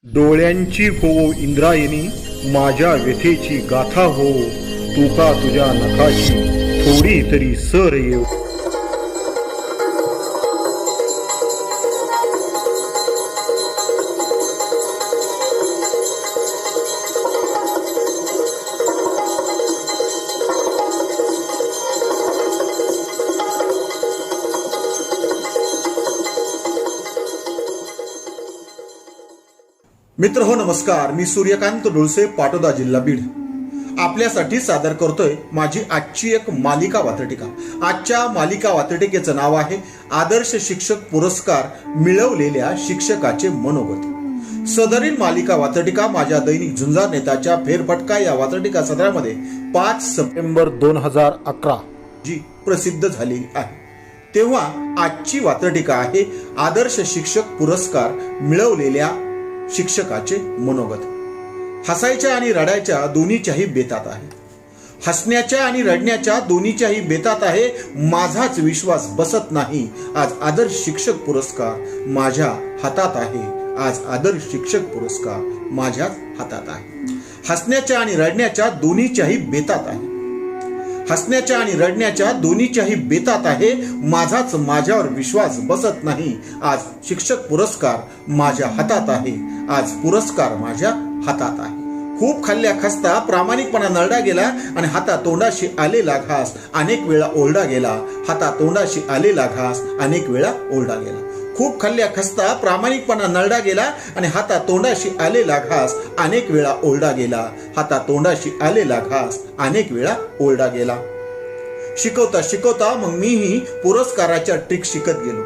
डोळ्यांची हो इंद्रायणी, माझ्या व्यथेची गाथा हो, तुका तुझ्या नखाची थोडी तरी सर येऊ. मित्र हो नमस्कार. मी सूर्यकांत डुळसे, पाटोदा, जिल्हा बीड. आपल्यासाठी सादर करतोय माझी आजची एक मालिका वात्रटिका. आजच्या मालिका वात्रटिकेचं नाव आहे आदर्श शिक्षक पुरस्कार मिळवलेल्या शिक्षकाचे मनोगत. सदरील मालिका वात्रटिका माझ्या दैनिक झुंजार नेताच्या फेरफटका या वात्रटिका सदरामध्ये 5 सप्टेंबर 2011 जी प्रसिद्ध झालेली आहे. तेव्हा आजची वात्रटिका आहे आदर्श शिक्षक पुरस्कार मिळवलेल्या शिक्षकाचे मनोगत. हसायच्या आणि रडायच्या दोन्हीच्याही बेतात आहे. हसण्याच्या आणि रडण्याच्या दोन्हीच्याही बेतात आहे. माझाच विश्वास बसत नाही. आज आदर्श शिक्षक पुरस्कार माझ्या हातात आहे. आज आदर्श शिक्षक पुरस्कार माझ्या हातात आहे. हसण्याच्या आणि रडण्याच्या दोन्हीच्याही बेतात आहे. हसण्याच्या आणि रडण्याच्या दोन्हीच्याही बेतात आहे. माझाच माझ्यावर विश्वास बसत नाही. आज शिक्षक पुरस्कार माझ्या हातात आहे. आज पुरस्कार माझ्या हातात आहे. खूप खाल्ल्या खस्ता प्रामाणिकपणा नरडा गेला आणि हातातोंडाशी आलेला घास अनेक वेळा ओरडा गेला. हातातोंडाशी आलेला घास अनेक वेळा ओरडा गेला. खूप खाल्ल्या खस्ता प्रामाणिकपणा नरडा गेला आणि हातातोंडाशी आलेला घास अनेक वेळा ओरडा गेला. हातातोंडाशी आलेला घास अनेक वेळा ओरडा गेला. शिकवता शिकवता मग मीही पुरस्काराच्या ट्रिक शिकत गेलो.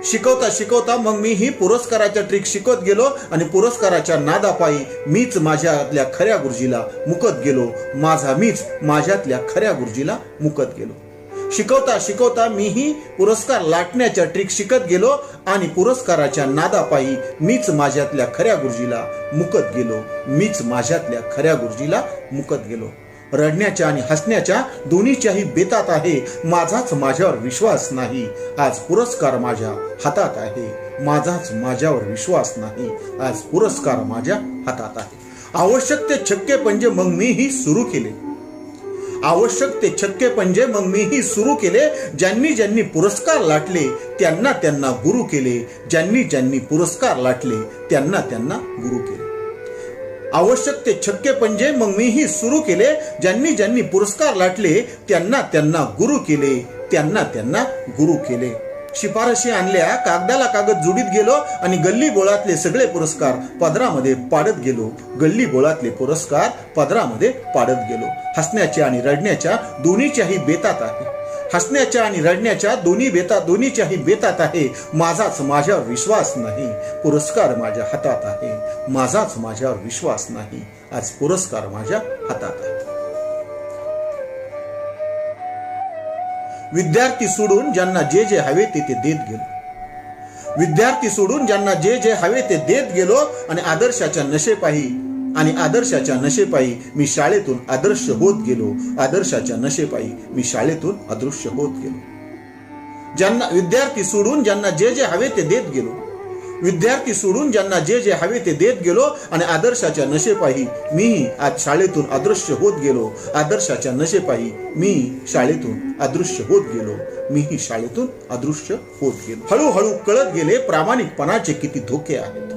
शिकवता शिकवता मग मीही पुरस्काराच्या ट्रिक शिकत गेलो आणि पुरस्काराच्या नादापायी मीच माझ्यातल्या खऱ्या गुरुजीला मुकत गेलो. माझा मीच माझ्यातल्या खऱ्या गुरुजीला मुकत गेलो. शिकवता शिकवता मीही पुरस्कार लाटण्याच्या ट्रिक शिकत गेलो आणि पुरस्काराच्या नादापायी मीच माझ्यातल्या खऱ्या गुरुजीला मुकत गेलो. मीच माझ्यातल्या खऱ्या गुरुजीला मुकत गेलो. रडण्याच्या आणि हसण्याच्या दोन्हीच्याही बेतात आहे. माझाच माझ्यावर विश्वास नाही. आज पुरस्कार माझ्या हातात आहे. माझाच माझ्यावर विश्वास नाही. आज पुरस्कार माझ्या हातात आहे. आवश्यक ते छक्के पंजे मग मीही सुरू केले. आवश्यक ते छक्के पंजे मग मीही सुरू केले. ज्यांनी ज्यांनी पुरस्कार लाटले त्यांना त्यांना गुरु केले. ज्यांनी ज्यांनी पुरस्कार लाटले त्यांना त्यांना गुरु केले. आवश्यक ते छक्के पंजे मग मीही सुरू केले. ज्यांनी ज्यांनी पुरस्कार लाटले त्यांना त्यांना गुरु केले. त्यांना त्यांना गुरु केले. शिफारशी आणल्या, कागदाला कागद जुडीत गेलो आणि गल्ली बोळातले सगळे पुरस्कार पदरामध्ये पाडत गेलो. गल्ली बोळातले पुरस्कार पदरामध्ये पाडत गेलो. हसण्याच्या आणि रडण्याच्या दोन्हीच्याही बेतात आहे. हसण्याच्या आणि रडण्याच्या दोन्हीच्याही बेतात आहे. माझाच माझ्यावर विश्वास नाही. पुरस्कार माझ्या हातात आहे. माझाच माझ्यावर विश्वास नाही. आज पुरस्कार माझ्या हातात आहे. विद्यार्थी सोडून ज्यांना जे जे हवे ते देत गेलो. विद्यार्थी सोडून ज्यांना जे जे हवे ते देत गेलो आणि आदर्शाच्या नशेपायी मी शाळेतून आदर्श होत गेलो. आदर्शाच्या नशेपायी मी शाळेतून अदृश्य होत गेलो. ज्यांना विद्यार्थी सोडून ज्यांना जे जे हवे ते देत गेलो. विद्यार्थी सोडून ज्यांना जे जे हवे ते देत गेलो आणि आदर्शाच्या नशेपायी मी आज शाळेतून अदृश्य होत गेलो. आदर्शाच्या नशेपायी मी शाळेतून अदृश्य होत गेलो. मीही शाळेतून अदृश्य होत गेलो. हळूहळू कळत गेले प्रामाणिकपणाचे किती धोके आहेत.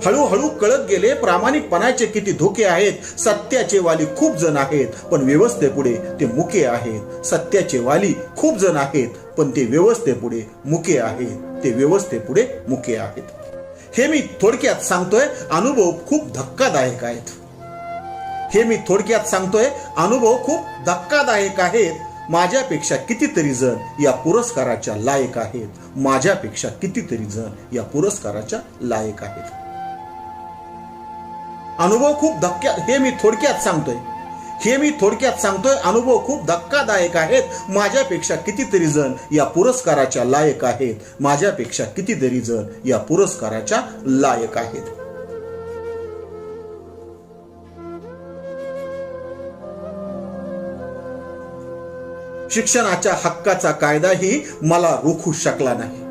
हळूहळू कळत गेले प्रामाणिकपणाचे किती धोके आहेत. सत्याचे वाली खूप जण आहेत पण व्यवस्थेपुढे ते मुके आहेत. सत्याचे वाली खूप जण आहेत पण ते व्यवस्थेपुढे मुके आहेत. ते व्यवस्थेपुढे मुके आहेत. हे मी थोडक्यात सांगतोय. अनुभव खूप धक्कादायक आहेत. हे मी थोडक्यात सांगतोय. अनुभव खूप धक्कादायक आहेत. माझ्यापेक्षा कितीतरी जण या पुरस्काराच्या लायक आहेत. माझ्यापेक्षा कितीतरी जण या पुरस्काराच्या लायक आहेत. अनुभव खूप हे मी थोडक्यात सांगतोय. अनुभव खूप धक्कादायक आहेत. माझ्यापेक्षा कितीतरी जण या पुरस्काराच्या लायक आहेत. माझ्यापेक्षा कितीतरी जण या पुरस्काराच्या लायक आहेत. शिक्षणाच्या हक्काचा कायदाही मला रोखू शकला नाही.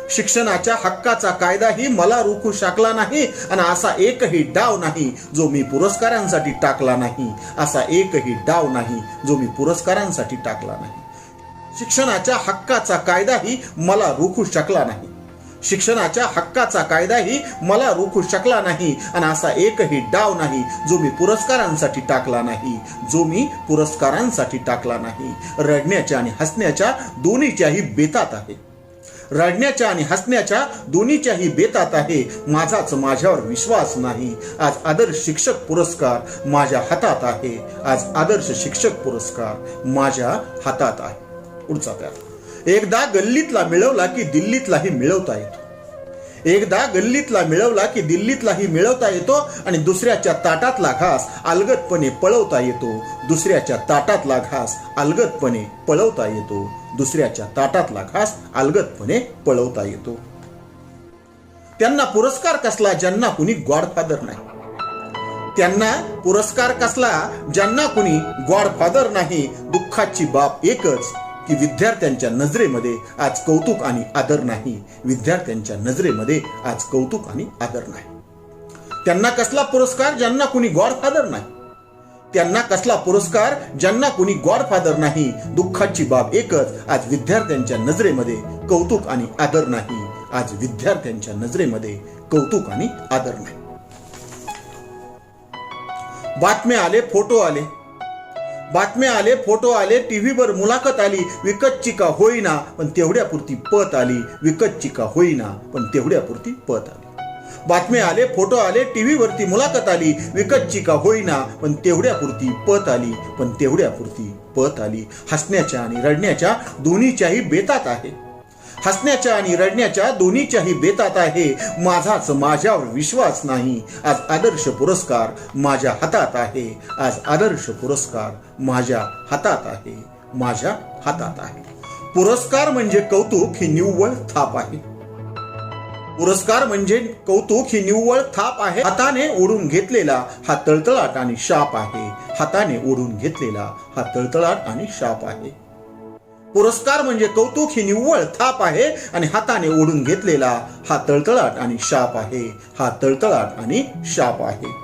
शिक्षणाच्या हक्काचा कायदाही मला रोखू शकला नाही आणि असा एकही डाव नाही जो मी पुरस्कारांसाठी टाकला नाही. असा एकही डाव नाही जो मी पुरस्कारांसाठी टाकला नाही. शिक्षणाच्या हक्काचा कायदाही मला रोखू शकला नाही. शिक्षणाच्या हक्काचा कायदाही मला रोखू शकला नाही आणि असा एकही डाव नाही जो मी पुरस्कारांसाठी टाकला नाही. जो मी पुरस्कारांसाठी टाकला नाही. रडण्याच्या आणि हसण्याच्या दोन्हीच्याही बेतात आहे. रडण्याच्या आणि हसण्याच्या दोन्हीच्याही बेतात आहे. माझाच माझ्यावर विश्वास नाही. आज आदर्श शिक्षक पुरस्कार माझ्या हातात आहे. आज आदर्श शिक्षक पुरस्कार माझ्या हातात आहे. पुढचा प्यारा. एकदा गल्लीतला मिळवला की दिल्लीतलाही मिळवता येतो. एकदा गल्लीतला मिळवला की दिल्लीतलाही मिळवता येतो आणि दुसऱ्याच्या ताटातला घास अलगदपणे पळवता येतो. दुसऱ्याच्या ताटातला घास अलगदपणे पळवता येतो. दुसऱ्याच्या ताटातला घास अलगदपणे पळवता येतो. त्यांना पुरस्कार कसला ज्यांना कुणी गॉडफादर नाही. त्यांना पुरस्कार कसला ज्यांना कुणी गॉडफादर नाही. दुःखाची बाब एकच की विद्यार्थ्यांच्या नजरेमध्ये आज कौतुक आणि आदर नाही. विद्यार्थ्यांच्या नजरेमध्ये आज कौतुक आणि आदर नाही. त्यांना कसला पुरस्कार ज्यांना कुणी गॉडफादर नाही. त्यांना कसला पुरस्कार ज्यांना कुणी गॉडफादर नाही. दुःखाची बाब एकच, आज विद्यार्थ्यांच्या नजरेमध्ये कौतुक आणि आदर नाही. आज विद्यार्थ्यांच्या नजरेमध्ये कौतुक आणि आदर नाही. बातम्या आले, फोटो आले. बातम्या आले, फोटो आले, टीव्हीवर मुलाखत आली. विकतची का होईना पण तेवढ्यापुरती पत आली. विकतची का होईना पण तेवढ्यापुरती पत आली. बातम्या आले, फोटो आले, टीव्हीवरती मुलाखत आली. विकतची का होईना पण तेवढ्यापुरती पत आली. पण तेवढ्यापुरती पत आली. हसण्याच्या आणि रडण्याच्या दोन्हीच्याही बेतात आहे. हसण्याच्या आणि रडण्याच्या दोन्हीच्याही बेतात आहे. माझाच माझ्यावर विश्वास नाही. आज आदर्श पुरस्कार माझ्या हातात आहे. आज आदर्श पुरस्कार माझ्या हातात आहे. माझ्या हातात आहे. पुरस्कार म्हणजे कौतुक ही निव्वळ थाप आहे. पुरस्कार म्हणजे कौतुक ही निव्वळ थाप आहे. हाताने ओढून घेतलेला हा तळतळाट आणि शाप आहे. हाताने ओढून घेतलेला हा तळतळाट आणि शाप आहे. पुरस्कार म्हणजे कौतुक ही निव्वळ थाप आहे आणि हाताने ओढून घेतलेला हा तळतळाट आणि शाप आहे. हा तळतळाट आणि शाप आहे.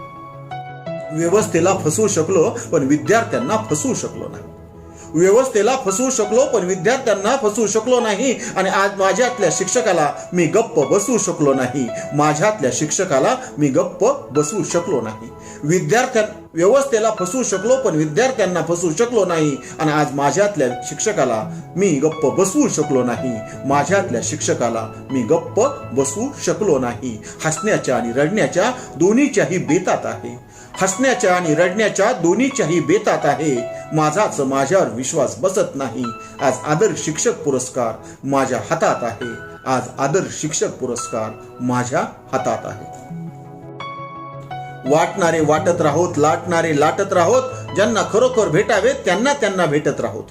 व्यवस्थेला फसवू शकलो पण विद्यार्थ्यांना फसवू शकलो नाही. व्यवस्थेला फसवू शकलो पण विद्यार्थ्यांना फसवू शकलो नाही. आणि आज माझ्यातल्या शिक्षकाला मी गप्प बसवू शकलो नाही. माझ्यातल्या शिक्षकाला मी गप्प बसवू शकलो नाही. व्यवस्थेला फसवू शकलो पण विद्यार्थ्यांना फसवू शकलो नाही. आणि आज माझ्यातल्या शिक्षकाला मी गप्प बसवू शकलो नाही. माझ्यातल्या शिक्षकाला मी गप्प बसवू शकलो नाही. हसण्याच्या आणि रडण्याच्या दोन्हीच्याही बेतात आहे. हसण्याच्या आणि रडण्याच्या दोन्हीच्याही बेतात आहे. माझाच माझ्यावर विश्वास बसत नाही. आज आदर्श शिक्षक पुरस्कार माझ्या हातात आहे. आज आदर्श शिक्षक पुरस्कार माझ्या हातात आहे. वाटणारे वाटत राहोत, लाटणारे लाटत राहोत. ज्यांना खरोखर भेटावे त्यांना त्यांना भेटत राहोत.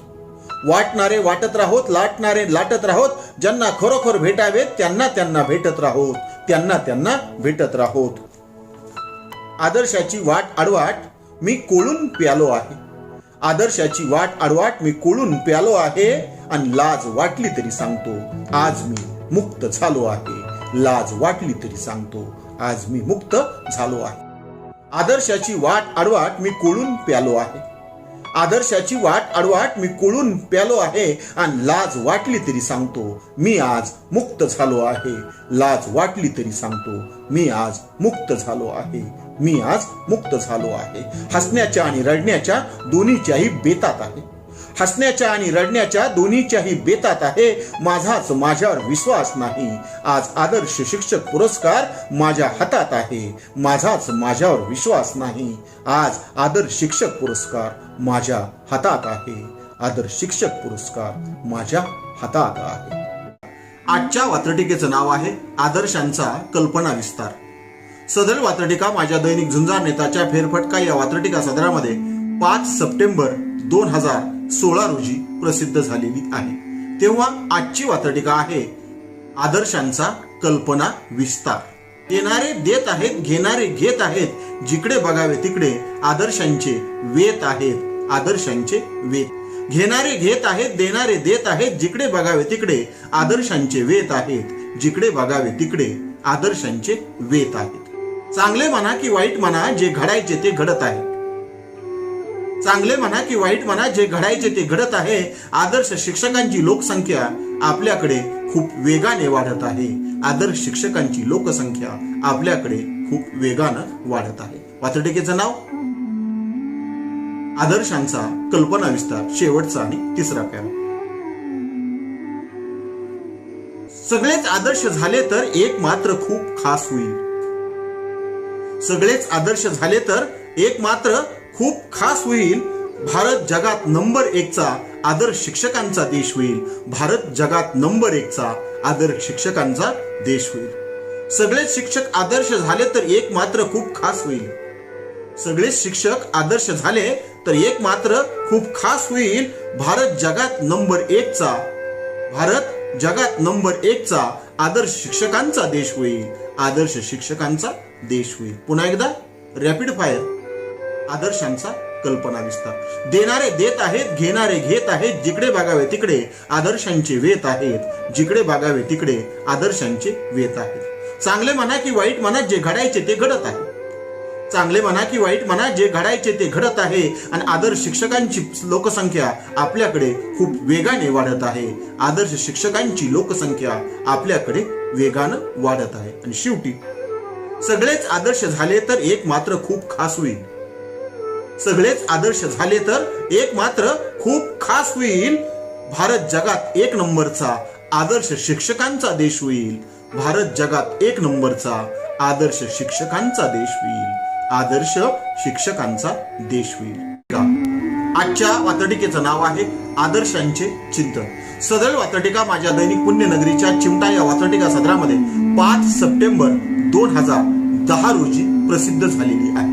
वाटणारे वाटत राहोत, लाटणारे लाटत राहोत. ज्यांना खरोखर भेटावे त्यांना त्यांना भेटत राहोत. त्यांना त्यांना भेटत राहोत. आदर्शाची वाट आडवाट मी कोळून प्यालो आहे. आदर्शाची वाट आडवाट मी कोळून प्यालो आहे. आणि लाज वाटली तरी सांगतो आज मी मुक्त झालो आहे. लाज वाटली तरी सांगतो आज मी मुक्त झालो आहे. आदर्शाची वाट आडवाट मी कोळून प्यालो आहे. आदर्शाची वाट आडवाट मी कोळून प्यालो आहे. आणि लाज वाटली तरी सांगतो मी आज मुक्त झालो आहे. लाज वाटली तरी सांगतो मी आज मुक्त झालो आहे. मी आज मुक्त झालो आहे. हसण्याच्या आणि रडण्याच्या दोन्हीच्याही बेतात आहे. हसण्याच्या आणि रडण्याच्या दोन्हीच्याही बेतात आहे. माझाच माझ्यावर विश्वास नाही. आज आदर्श शिक्षक पुरस्कार माझ्या हातात आहे. माझाच माझ्यावर विश्वास नाही. आज आदर्श शिक्षक पुरस्कार माझ्या हातात आहे. आदर्श शिक्षक पुरस्कार माझ्या हातात आहे. आजच्या वात्रटिकेचं नाव आहे आदर्शांचा कल्पना विस्तार. सदर वात्रटिका माझ्या दैनिक झुंजार नेताच्या फेरफटका या वात्रटिका सदरामध्ये 5 सप्टेंबर 2016 रोजी प्रसिद्ध झालेली आहे. तेव्हा आजची वात्रटिका आहे आदर्शांचा कल्पना विस्तार. येणारे देत आहेत, घेणारे घेत आहेत. जिकडे बघावे तिकडे आदर्शांचे वेत आहेत. आदर्शांचे वेत. घेणारे घेत आहेत, देणारे देत आहेत. जिकडे बघावे तिकडे आदर्शांचे वेत आहेत. जिकडे बघावे तिकडे आदर्शांचे वेत आहेत. चांगले म्हणा की वाईट म्हणा, जे घडायचे ते घडत आहे. चांगले म्हणा की वाईट म्हणा, जे घडायचे ते घडत आहे. आदर्श शिक्षकांची लोकसंख्या आपल्याकडे खूप वेगाने वाढत आहे. आदर्श शिक्षकांची लोकसंख्या आपल्याकडे खूप वेगानं वाढत आहे. वात्रटिकेचं नाव आदर्शांचा कल्पना विस्तार, शेवटचा आणि तिसरा पॅरा. सगळेच आदर्श झाले तर एक मात्र खूप खास होईल. सगळेच आदर्श झाले तर एक मात्र खूप खास होईल. भारत जगात नंबर 1चा आदर्श शिक्षकांचा देश होईल. भारत जगात नंबर 1चा आदर्श शिक्षकांचा देश होईल. सगळेच शिक्षक आदर्श झाले तर एक मात्र खूप खास होईल. सगळेच शिक्षक आदर्श झाले तर एक मात्र खूप खास होईल. भारत जगात नंबर 1चा भारत जगात नंबर 1चा आदर्श शिक्षकांचा देश होईल. आदर्श शिक्षकांचा देश होईल. पुन्हा एकदा रॅपिड फायर. आदर्शांचा कल्पना विस्तार. देणारे देत आहेत, घेणारे घेत आहेत. जिकडे बघावे तिकडे आदर्शांचे वेत आहेत. जिकडे बघावे तिकडे आदर्शांचे वेत आहेत. चांगले म्हणा की वाईट म्हणा, जे घडायचे ते घडत आहे. चांगले म्हणा की वाईट म्हणा, जे घडायचे ते घडत आहे. आणि आदर्श शिक्षकांची लोकसंख्या आपल्याकडे खूप वेगाने वाढत आहे. आदर्श शिक्षकांची लोकसंख्या आपल्याकडे वेगानं वाढत आहे. आणि शेवटी सगळेच आदर्श झाले तर एक मात्र खूप खास होईल. सगळेच आदर्श झाले तर एक मात्र खूप खास होईल. भारत जगात 1 नंबरचा आदर्श शिक्षकांचा देश होईल. भारत जगात 1 नंबरचा आदर्श शिक्षकांचा देश होईल. आदर्श शिक्षकांचा देश होईल. आजच्या वात्रटिकेचं नाव आहे आदर्शांचे चिंतन. सदर वात्रटिका माझ्या दैनिक पुण्यनगरीच्या चिमटा या वात्रटिका सदरामध्ये 5 सप्टेंबर 2010 रोजी प्रसिद्ध झालेली आहे.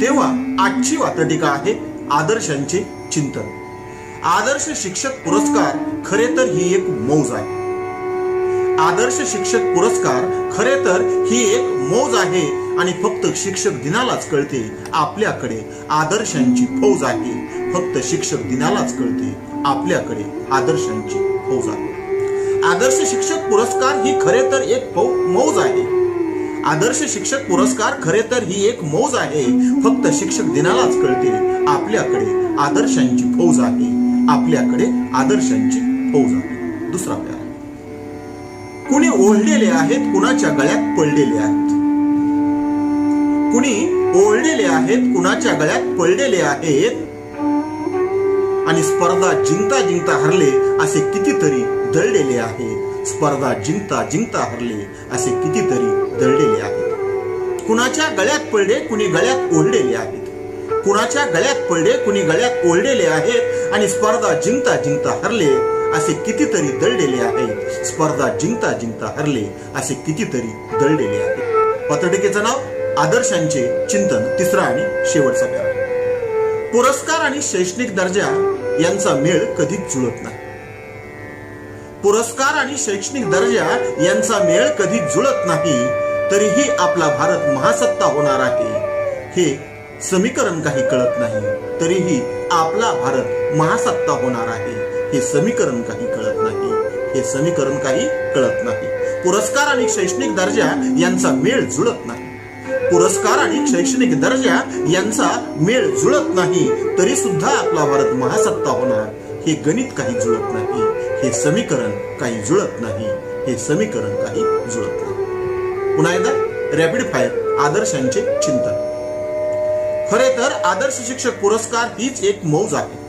तेव्हा आजची वात्रटिका आहे आदर्शांचे चिंतन. आदर्श शिक्षक पुरस्कार खरे तर ही एक मौज आहे. आदर्श शिक्षक पुरस्कार खरे तर ही एक मौज आहे. आणि फक्त शिक्षक दिनालाच कळते आपल्याकडे आदर्शांची फौज आहे. फक्त शिक्षक दिनालाच कळते आपल्याकडे आदर्शांची फौज आहे. आदर्श शिक्षक पुरस्कार ही खरे तर एक मौज आहे. आदर्श शिक्षक पुरस्कार खरे तर ही एक मौज आहे. फक्त शिक्षक दिनालाच कळते आपल्याकडे आदर्शांची फौज आहे. आपल्याकडे आदर्शांची फौज आहे. दुसरा प्यारा. कुणी ओढलेले आहेत, कुणाच्या गळ्यात पडलेले आहेत. कुणी ओढलेले आहेत, कुणाच्या गळ्यात पडलेले आहेत. आणि स्पर्धा जिंकता जिंकता हरले असे कितीतरी दळलेले आहेत. स्पर्धा जिंकता जिंकता हरले असे कितीतरी दळलेले आहेत. कुणाच्या गळ्यात पडले, कुणी गळ्यात ओढलेले आहेत. कुणाच्या गळ्यात पडले, कुणी गळ्यात ओढलेले आहेत. आणि स्पर्धा जिंकता जिंकता हरले असे कितीतरी दळलेले आहेत. स्पर्धा जिंकता जिंकता हरले असे कितीतरी दळलेले आहेत. वात्रटिकेचं नाव आदर्शांचे चिंतन, तिसरा आणि शेवटचा प्यारा. पुरस्कार आणि शैक्षणिक दर्जा यांचा मेळ कधीच जुळत नाही. पुरस्कार आणि शैक्षणिक दर्जा यांचा मेळ कधीच जुळत नाही. तरीही आपला भारत महासत्ता होणार आहे हे समीकरण काही कळत नाही. तरीही आपला भारत महासत्ता होणार आहे हे समीकरण काही कळत नाही. हे समीकरण काही कळत नाही. पुरस्कार आणि शैक्षणिक दर्जा यांचा मेळ जुळत नाही. पुरस्कार आणि शैक्षणिक दर्जा यांचा मेळ जुळत नाही. तरी सुद्धा आपला भारत महासत्ता होणार हे गणित काही जुळत नाही. हे समीकरण काही जुळत नाही. हे समीकरण काही जुळत नाही. पुन्हा एकदा रॅपिड फायर. आदर्शांचे चिंतन. खरे तर आदर्श शिक्षक पुरस्कार हीच एक मौज आहे.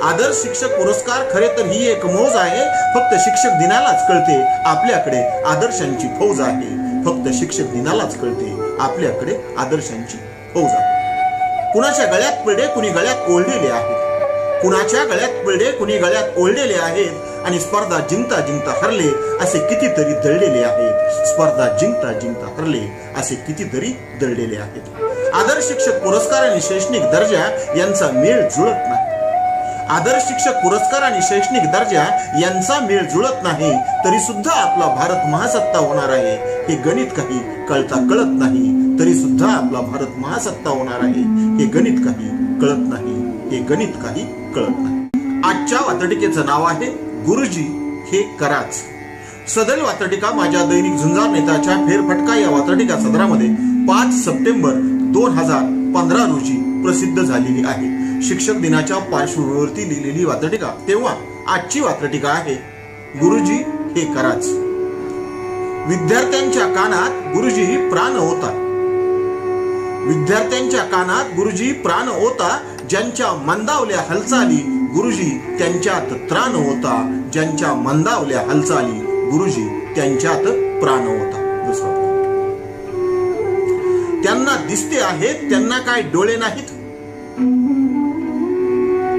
आदर्श शिक्षक पुरस्कार खरे तर ही एक मौज आहे. फक्त शिक्षक दिनालाच कळते आपल्याकडे आदर्शांची फौज आहे. फक्त शिक्षक दिनालाच कळते आपल्याकडे आदर्शांची फौज आहे. कुणाच्या गळ्यात पडले, कुणी गळ्यात ओढलेले आहेत. कुणाच्या गळ्यात पडले, कुणी गळ्यात ओढलेले आहेत. आणि स्पर्धा जिंकता जिंकता हरले असे कितीतरी दळलेले आहेत. स्पर्धा जिंकता जिंकता हरले असे कितीतरी दळलेले आहेत. आदर्श शिक्षक पुरस्कार आणि शैक्षणिक दर्जा यांचा मेळ जुळत नाही. आदर्श शिक्षक पुरस्कार आणि शैक्षणिक दर्जा यांचा मेळ जुळत नाही. तरी सुद्धा आपला भारत महासत्ता होणार आहे हे गणित काही कळता कळत नाही. तरी सुद्धा आपला भारत महासत्ता होणार आहे हे गणित काही कळत नाही. हे गणित काही कळत नाही. आजच्या वात्रटिकेचं नाव आहे गुरुजी हे कराच. सदर वात्रटिका माझ्या दैनिक झुंजार नेताच्या फेरफटका या वात्रटिका सदरामध्ये 5 सप्टेंबर 2015 रोजी प्रसिद्ध झालेली आहे. शिक्षक दिनाच्या पार्श्वभूमीवरती लिहिलेली वात्रटिका. तेव्हा आजची वात्रटिका आहे गुरुजी हे कराच. विद्यार्थ्यांच्या कानात गुरुजी प्राण होता. विद्यार्थ्यांच्या कानात गुरुजी प्राण होता. ज्यांच्या मंदावल्या हालचाली गुरुजी त्यांच्यात त्राण होता. ज्यांच्या मंदावल्या हालचाली गुरुजी त्यांच्यात प्राण होता. दुसरा, त्यांना दिसते आहेत त्यांना काय डोळे नाहीत.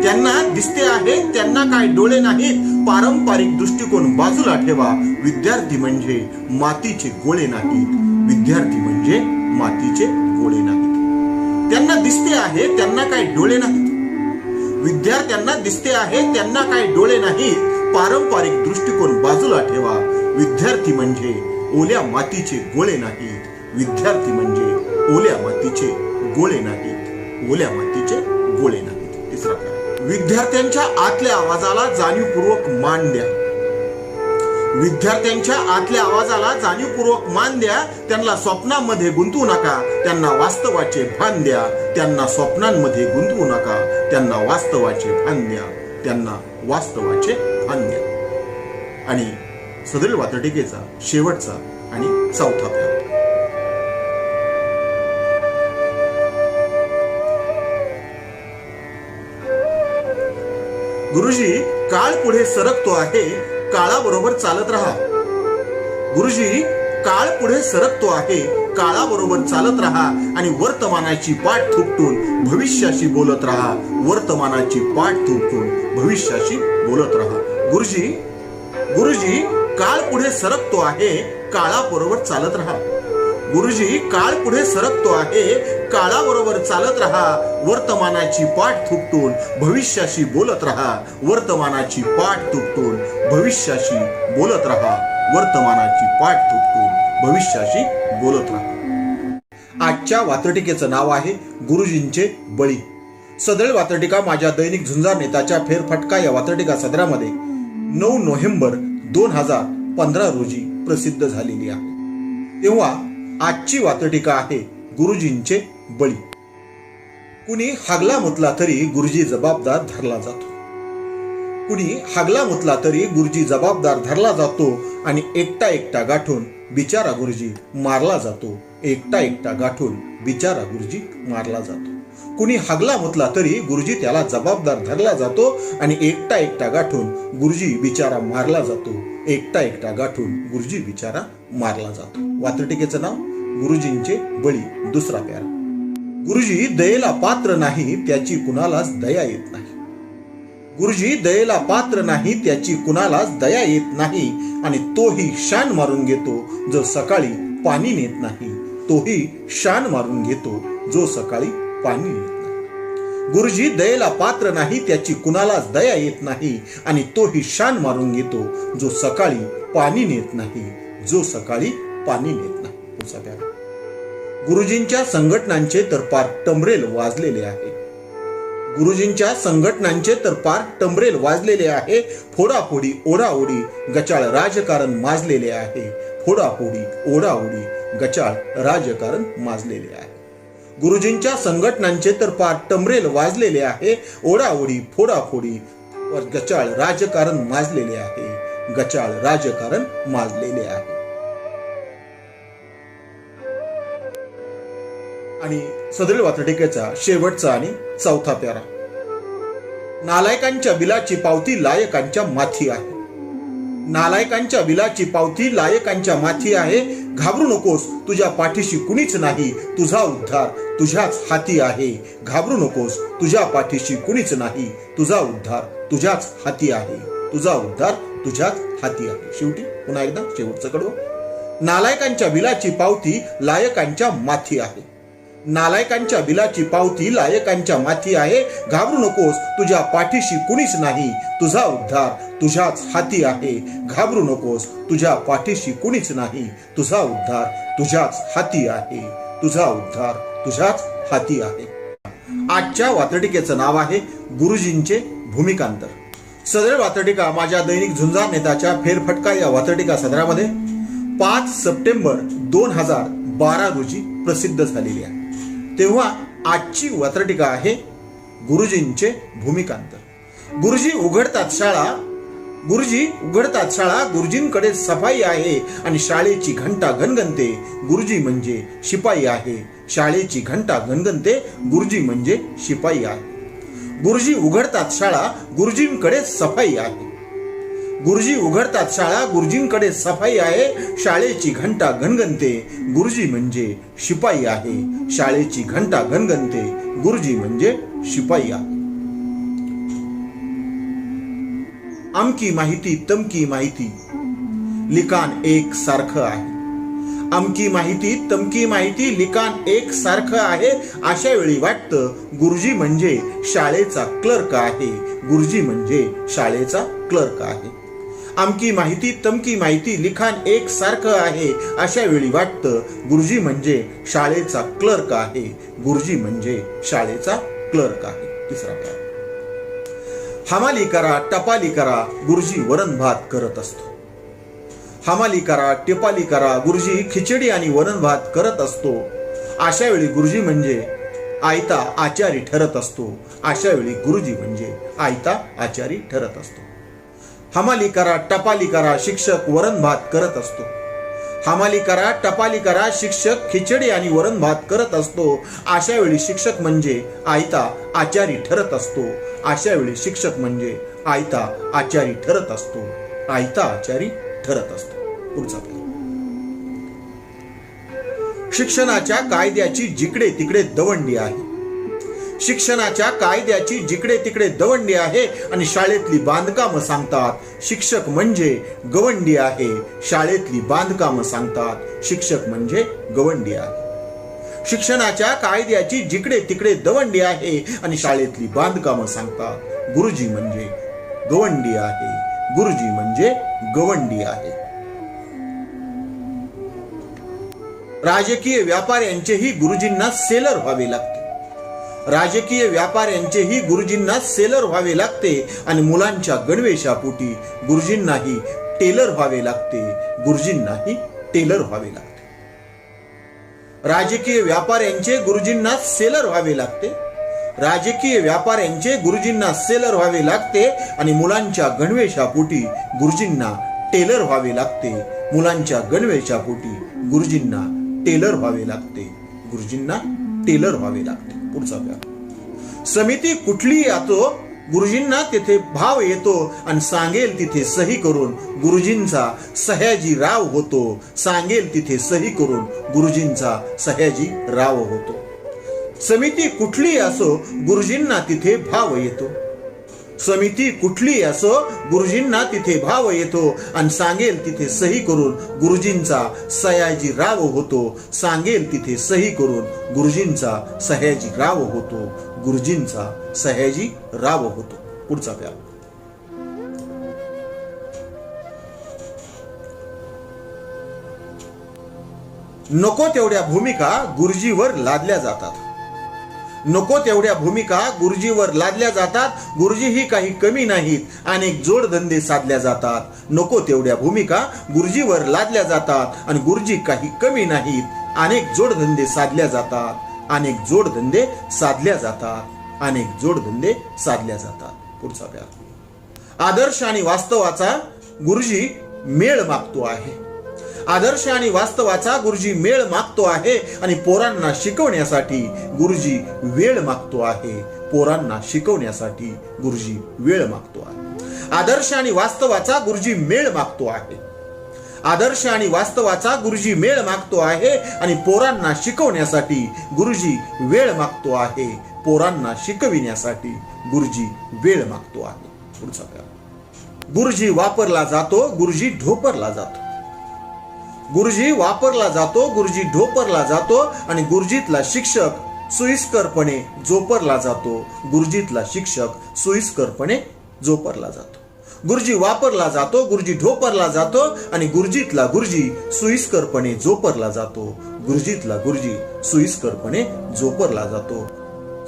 त्यांना दिसते आहेत त्यांना काय डोळे नाहीत. पारंपरिक दृष्टिकोन बाजूला ठेवा. विद्यार्थी म्हणजे मातीचे गोळे नाहीत. विद्यार्थी म्हणजे मातीचे गोळे नाहीत. त्यांना दिसते आहे त्यांना काय डोळे नाहीत. विद्यार्थ्यांना दिसते आहे त्यांना काय डोळे नाहीत. पारंपरिक दृष्टिकोन बाजूला ठेवा. विद्यार्थी म्हणजे ओल्या मातीचे गोळे नाहीत. विद्यार्थी म्हणजे ओल्या मातीचे गोळे नाहीत. ओल्या मातीचे गोळे नाहीत. तिसरा, विद्यार्थ्यांच्या आतल्या आवाजाला जाणीवपूर्वक मान द्या. विद्यार्थ्यांच्या आतल्या आवाजाला जाणीवपूर्वक मान द्या. त्यांना स्वप्नांमध्ये गुंतवू नका. त्यांना वास्तवाचे भान द्या. त्यांना स्वप्नांमध्ये गुंतवू नका. त्यांना वास्तवाचे भान द्या. त्यांना वास्तवाचे भान द्या. आणि सदरील वात्रटिकेचा शेवटचा आणि चौथा प्यारा. गुरुजी, काळ पुढे सरकतो आहे. काळाबरोबर चालत राहा. गुरुजी, काळ पुढे सरकतो आहे. काळाबरोबर चालत राहा आणि वर्तमानाची पाठ थोपटून भविष्याशी बोलत राहा. वर्तमानाची पाठ थोपटून भविष्याशी बोलत राहा. गुरुजी, गुरुजी, काळ पुढे सरकतो आहे. काळाबरोबर चालत राहा. गुरुजी, काळ पुढे सरकतो आहे. काळाबरोबर चालत राहा. वर्तमानाची पाठ थोपटून भविष्याशी बोलत राहा. वर्तमानाची पाठ थोपटून भविष्याशी बोलत राहा. वर्तमानाची पाठ थोपटून भविष्याशी बोलत राहा. आजच्या वात्रटिकेचं नाव आहे गुरुजींचे बळी. सदळ वात्रटिका माझ्या दैनिक झुंजार नेताच्या फेरफटका या वात्रटिका सदरामध्ये 9 नोव्हेंबर 2015 रोजी प्रसिद्ध झालेली आहे. तेव्हा आजची वात्रटिका आहे गुरुजींचे बळी. कुणी हागला मुतला तरी गुरुजी जबाबदार धरला जातो. कुणी हागला मुतला तरी गुरुजी जबाबदार धरला जातो आणि एकटा एकटा गाठून बिचारा गुरुजी मारला जातो. एकटा एकटा गाठून बिचारा गुरुजी मारला जातो. कुणी हागला मुतला तरी गुरुजी त्याला जबाबदार धरला जातो आणि एकटा एकटा गाठून गुरुजी बिचारा मारला जातो. एकटा एकटा गाठून गुरुजी बिचारा मारला जातो. वात्रटिकेचं नाव गुरुजींचे बळी. दुसरा प्यारा. गुरुजी दयेला पात्र नाही त्याची कुणालाच दया येत नाही. गुरुजी दयेला पात्र नाही त्याची कुणालाच दया येत नाही आणि तोही शान मारून घेतो जो सकाळी पाणी नेत नाही. तोही शान मारून घेतो जो सकाळी पाणी नेत नाही. गुरुजी दयेला पात्र नाही त्याची कुणालाच दया येत नाही आणि तोही शान मारून घेतो जो सकाळी पाणी नेत नाही. जो सकाळी पाणी नेत नाही. पुढचा प्यारा. गुरुजींच्या संघटनांचे तर पार टमरेल वाजलेले आहे. गुरुजींच्या संघटनांचे तर पार टमरेल वाजलेले आहे. फोडाफोडी ओढाओढी गचाळ राजकारण माजलेले आहे. फोडाफोडी ओढाओढी गचाळ राजकारण माजलेले आहे. गुरुजींच्या संघटनांचे तर पार टमरेल वाजलेले आहे. ओढाओढी फोडाफोडी गचाळ राजकारण माजलेले आहे. गचाळ राजकारण माजलेले आहे. आणि सदरील वात्रटिकेचा शेवटचा आणि चौथा प्यारा. नालायकांच्या बिलाची पावती लायकांच्या माथी आहे. नालायकांच्या बिलाची पावती लायकांच्या माथी आहे. घाबरू नकोस तुझ्या पाठीशी कुणीच नाही. तुझा उद्धार तुझ्याच हाती आहे. घाबरू नकोस तुझ्या पाठीशी कुणीच नाही. तुझा उद्धार तुझ्याच हाती आहे. तुझा उद्धार तुझ्याच हाती आहे. शेवटी पुन्हा एकदा शेवटचं कडवं. नालायकांच्या बिलाची पावती लायकांच्या माथी आहे. नालायकांच्या बिलाची पावती लायकांच्या माथी आहे. घाबरू नकोस तुझ्या पाठीशी कुणीच नाही. तुझा उद्धार तुझ्याच हाती आहे. घाबरू नकोस तुझ्या पाठीशी कुणीच नाही. तुझा उद्धार तुझ्याच हाती आहे. तुझा उद्धार तुझ्याच हाती आहे. आजच्या वात्रटिकेचं नाव आहे गुरुजींचे भूमिकांतर. सदर वात्रटिका माझ्या दैनिक झुंजार नेताच्या फेरफटका या वात्रटिका सदरामध्ये 5 सप्टेंबर 2012 रोजी प्रसिद्ध झालेली आहे। तेव्हा आजची वात्रटिका आहे गुरुजींचे भूमिकांतर। गुरुजी उघडतात शाळा, गुरुजींकडे सफाई आहे आणि शाळेची घंटा घणघणते, गुरुजी म्हणजे शिपाई आहे। शाळेची घंटा घणघणते, गुरुजी म्हणजे शिपाई आहे। गुरुजी उघडतात शाळा, गुरुजींकडे सफाई आहे। गुरुजी उघडतात शाळा, गुरुजींकडे सफाई आहे। शाळेची घंटा घणघणते, गुरुजी म्हणजे शिपाई आहे। शाळेची घंटा घणघणते, गुरुजी म्हणजे शिपाई आहे। अमकी माहिती तमकी माहिती लिखाण एक सारखं आहे। अमकी माहिती तमकी माहिती लिखाण एक सारखं आहे। अशा वेळी वाटतं गुरुजी म्हणजे शाळेचा क्लर्क आहे। गुरुजी म्हणजे शाळेचा क्लर्क आहे। अमकी माहिती तमकी माहिती लिखाण एक सारखं आहे। अशा वेळी वाटतं गुरुजी म्हणजे शाळेचा क्लर्क आहे। गुरुजी म्हणजे शाळेचा क्लर्क आहे। तिसरा पाठ, हमाली करा टपाली करा, गुरुजी वरण भात करत असतो। हमाली करा टिपाली करा, गुरुजी खिचडी आणि वरण भात करत असतो। अशा वेळी गुरुजी म्हणजे आयता आचारी ठरत असतो। अशा वेळी गुरुजी म्हणजे आयता आचारी ठरत असतो। हमाली करा टपाली करा, शिक्षक वरण भात करत असतो। हमाली करा टपाली करा, शिक्षक खिचडी आणि वरण भात करत असतो। अशा वेळी शिक्षक म्हणजे आयता आचारी ठरत असतो। अशा वेळी शिक्षक म्हणजे आयता आचारी ठरत असतो। आयता आचारी ठरत असतो। पुढचा शिक्षणाच्या कायद्याची जिकडे तिकडे दवंडी आहे। शिक्षणाच्या कायद्याची जिकडे तिकडे दवंडी आहे आणि शाळेतली बांधकामं सांगतात शिक्षक म्हणजे गवंडी आहे। शाळेतली बांधकामं सांगतात शिक्षक म्हणजे गवंडी आहे। शिक्षणाच्या कायद्याची जिकडे तिकडे दवंडी आहे आणि शाळेतली बांधकामं सांगतात गुरुजी म्हणजे गवंडी आहे। गुरुजी म्हणजे गवंडी आहे। राजकीय व्यापाऱ्यांचेही गुरुजींना सेलर व्हावे लागते। राजकीय व्यापाऱ्यांचेही गुरुजींना सेलर व्हावे लागते आणि मुलांच्या गणवेशापोटी गुरुजींनाही टेलर व्हावे लागते। गुरुजींनाही टेलर व्हावे लागते। राजकीय व्यापाऱ्यांचे गुरुजींना सेलर व्हावे लागते। राजकीय व्यापाऱ्यांचे गुरुजींना सेलर व्हावे लागते आणि मुलांच्या गणवेशापोटी गुरुजींना टेलर व्हावे लागते। मुलांच्या गणवेशापोटी गुरुजींना टेलर व्हावे लागते। गुरुजींना टेलर व्हावे लागते। पुढचा प्यार, समिती कुठलीही येतो गुरुजींना तिथे भाव येतो आणि सांगेल तिथे सही करून गुरुजींचा सयाजी राव होतो। सांगेल तिथे सही करून गुरुजींचा सयाजी राव होतो। समिती कुठली असो गुरुजींना तिथे भाव येतो। समिती कुठली असो गुरुजींना तिथे भाव येतो आणि सांगेल तिथे सही करून गुरुजींचा सयाजी राव होतो। सांगेल तिथे सही करून गुरुजींचा सयाजी राव होतो। गुरुजींचा सयाजी राव होतो। पुढचा प्यार, नको तेवढ्या भूमिका गुरुजीवर लादल्या जातात। नको तेवढ्या भूमिका गुरुजीवर लादल्या जातात। गुरुजीही काही कमी नाहीत, अनेक जोडधंदे साधल्या जातात। नको तेवढ्या भूमिका गुरुजीवर लादल्या जातात आणि गुरुजी काही कमी नाहीत, अनेक जोडधंदे साधल्या जातात। अनेक जोडधंदे साधल्या जातात। अनेक जोडधंदे साधल्या जातात। पुढचा प्यार, आदर्श आणि वास्तवाचा गुरुजी मेळ मागतो आहे। आदर्श आणि वास्तवाचा गुरुजी मेळ मागतो आहे आणि पोरांना शिकवण्यासाठी गुरुजी वेळ मागतो आहे। पोरांना शिकवण्यासाठी गुरुजी वेळ मागतो आहे। आदर्श आणि वास्तवाचा गुरुजी मेळ मागतो आहे। आदर्श आणि वास्तवाचा गुरुजी मेळ मागतो आहे आणि पोरांना शिकवण्यासाठी गुरुजी वेळ मागतो आहे। पोरांना शिकविण्यासाठी गुरुजी वेळ मागतो आहे। पुढचा प्यार, गुरुजी वापरला जातो गुरुजी ढोपरला जातो। गुरुजी वापरला जातो गुरुजी ढोपरला जातो आणि गुरुजीतला शिक्षक सोयीस्करपणे जोपरला जातो। गुरुजीतला शिक्षक सोयीस्करपणे जोपरला जातो। गुरुजी वापरला जातो गुरुजी ढोपरला जातो आणि गुरुजीतला गुरुजी सोयीस्करपणे जोपरला जातो। गुरुजीतला गुरुजी सोयीस्करपणे जोपरला जातो।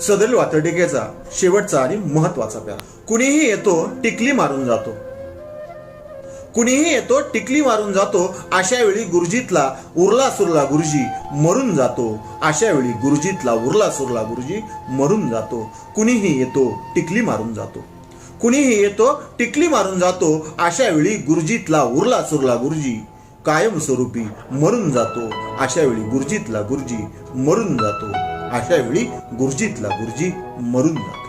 सदरील वात्रटिकेचा शेवटचा आणि महत्वाचा प्यार, कुणीही येतो टिकली मारून जातो. कुणीही येतो टिकली मारून जातो. अशा वेळी गुरुजीतला उरला सुरला गुरुजी मरून जातो. अशा वेळी गुरुजीतला उरला सुरला गुरुजी मरून जातो. कुणीही येतो टिकली मारून जातो. कुणीही येतो टिकली मारून जातो. अशा वेळी गुरुजीतला उरला सुरला गुरुजी कायमस्वरूपी मरून जातो. अशा वेळी गुरुजीतला गुरुजी मरून जातो. अशा वेळी गुरुजीतला गुरुजी मरून जातो.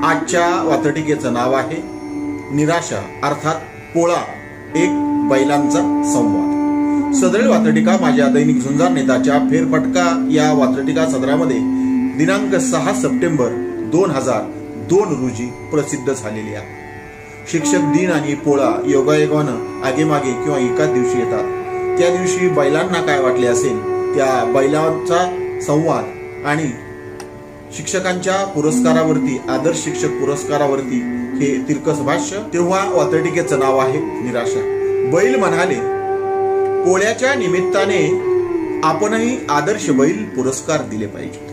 आजच्या वात्रटिकेचं नाव आहे निराशा अर्थात पोळा एक बैलांचा संवाद. सदरील वात्रटिका माझ्या दैनिक झुंजार नेताच्या फेरफटका या वात्रटिका सदरामध्ये दिनांक 6 सप्टेंबर 2002 रोजी प्रसिद्ध झालेली आहे. शिक्षक दिन आणि पोळा योगायोगानं आगेमागे किंवा एकाच दिवशी येतात. त्या दिवशी बैलांना काय वाटले असेल त्या बैलांचा संवाद आणि शिक्षकांच्या पुरस्कारावरती आदर्श शिक्षक पुरस्कारावरती हे तिरकस भाष्य. तेव्हा वात्रटिकेचं नाव आहे निराशा. बैल म्हणाले पोळ्याच्या निमित्ताने आपणही आदर्श बैल पुरस्कार दिले पाहिजेत.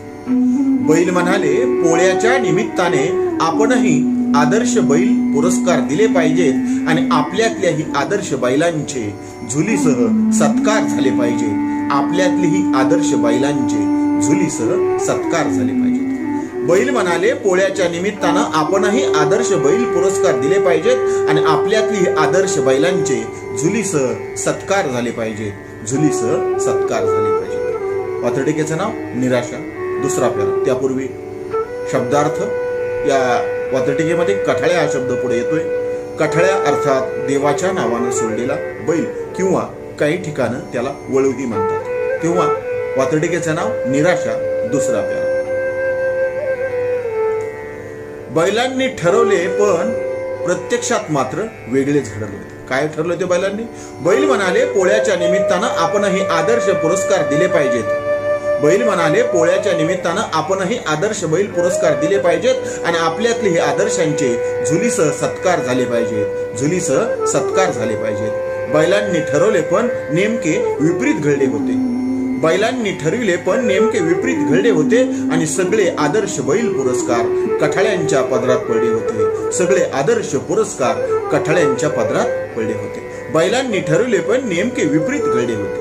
बैल म्हणाले पोळ्याच्या निमित्ताने आपणही आदर्श बैल पुरस्कार दिले पाहिजेत आणि आपल्यातल्याही आदर्श बैलांचे झुलीसह सत्कार झाले पाहिजेत. आपल्यातलेही आदर्श बैलांचे झुलीसह सत्कार झाले पाहिजेत. बैल म्हणाले पोळ्याच्या निमित्तानं आपणही आदर्श बैल पुरस्कार दिले पाहिजेत आणि आपल्यातली आदर्श बैलांचे झुलीसह सत्कार झाले पाहिजेत. झुलीसह सत्कार झाले पाहिजेत. वात्रटिकेचं नाव निराशा. दुसरा पेरा. त्यापूर्वी शब्दार्थ. या वात्रटिकेमध्ये कठाळ्या हा शब्द पुढे येतोय. कठाळ्या अर्थात देवाच्या नावानं सोडलेला बैल किंवा काही ठिकाणं त्याला वळूही म्हणतात. तेव्हा वात्रटिकेचं नाव निराशा. दुसरा पेरा. बैलांनी ठरवले पण प्रत्यक्षात मात्र वेगळे घडले होते. काय ठरवले होते बैलांनी? बैल म्हणाले पोळ्याच्या निमित्तानं आपणही आदर्श पुरस्कार दिले पाहिजेत. बैल म्हणाले पोळ्याच्या निमित्तानं आपणही आदर्श बैल पुरस्कार दिले पाहिजेत आणि आपल्यातले हे आदर्शांचे झुलीसह सत्कार झाले पाहिजेत. झुलीसह सत्कार झाले पाहिजेत. बैलांनी ठरवले पण नेमके विपरीत घडले होते. बैलांनी ठरविले पण नेमके विपरीत घडले होते आणि सगळे आदर्श बैल पुरस्कार कठाळ्यांच्या पदरात पडले होते. सगळे आदर्श पुरस्कार कठाळ्यांच्या पदरात पडले होते. बैलांनी ठरविले पण नेमके विपरीत घडले होते.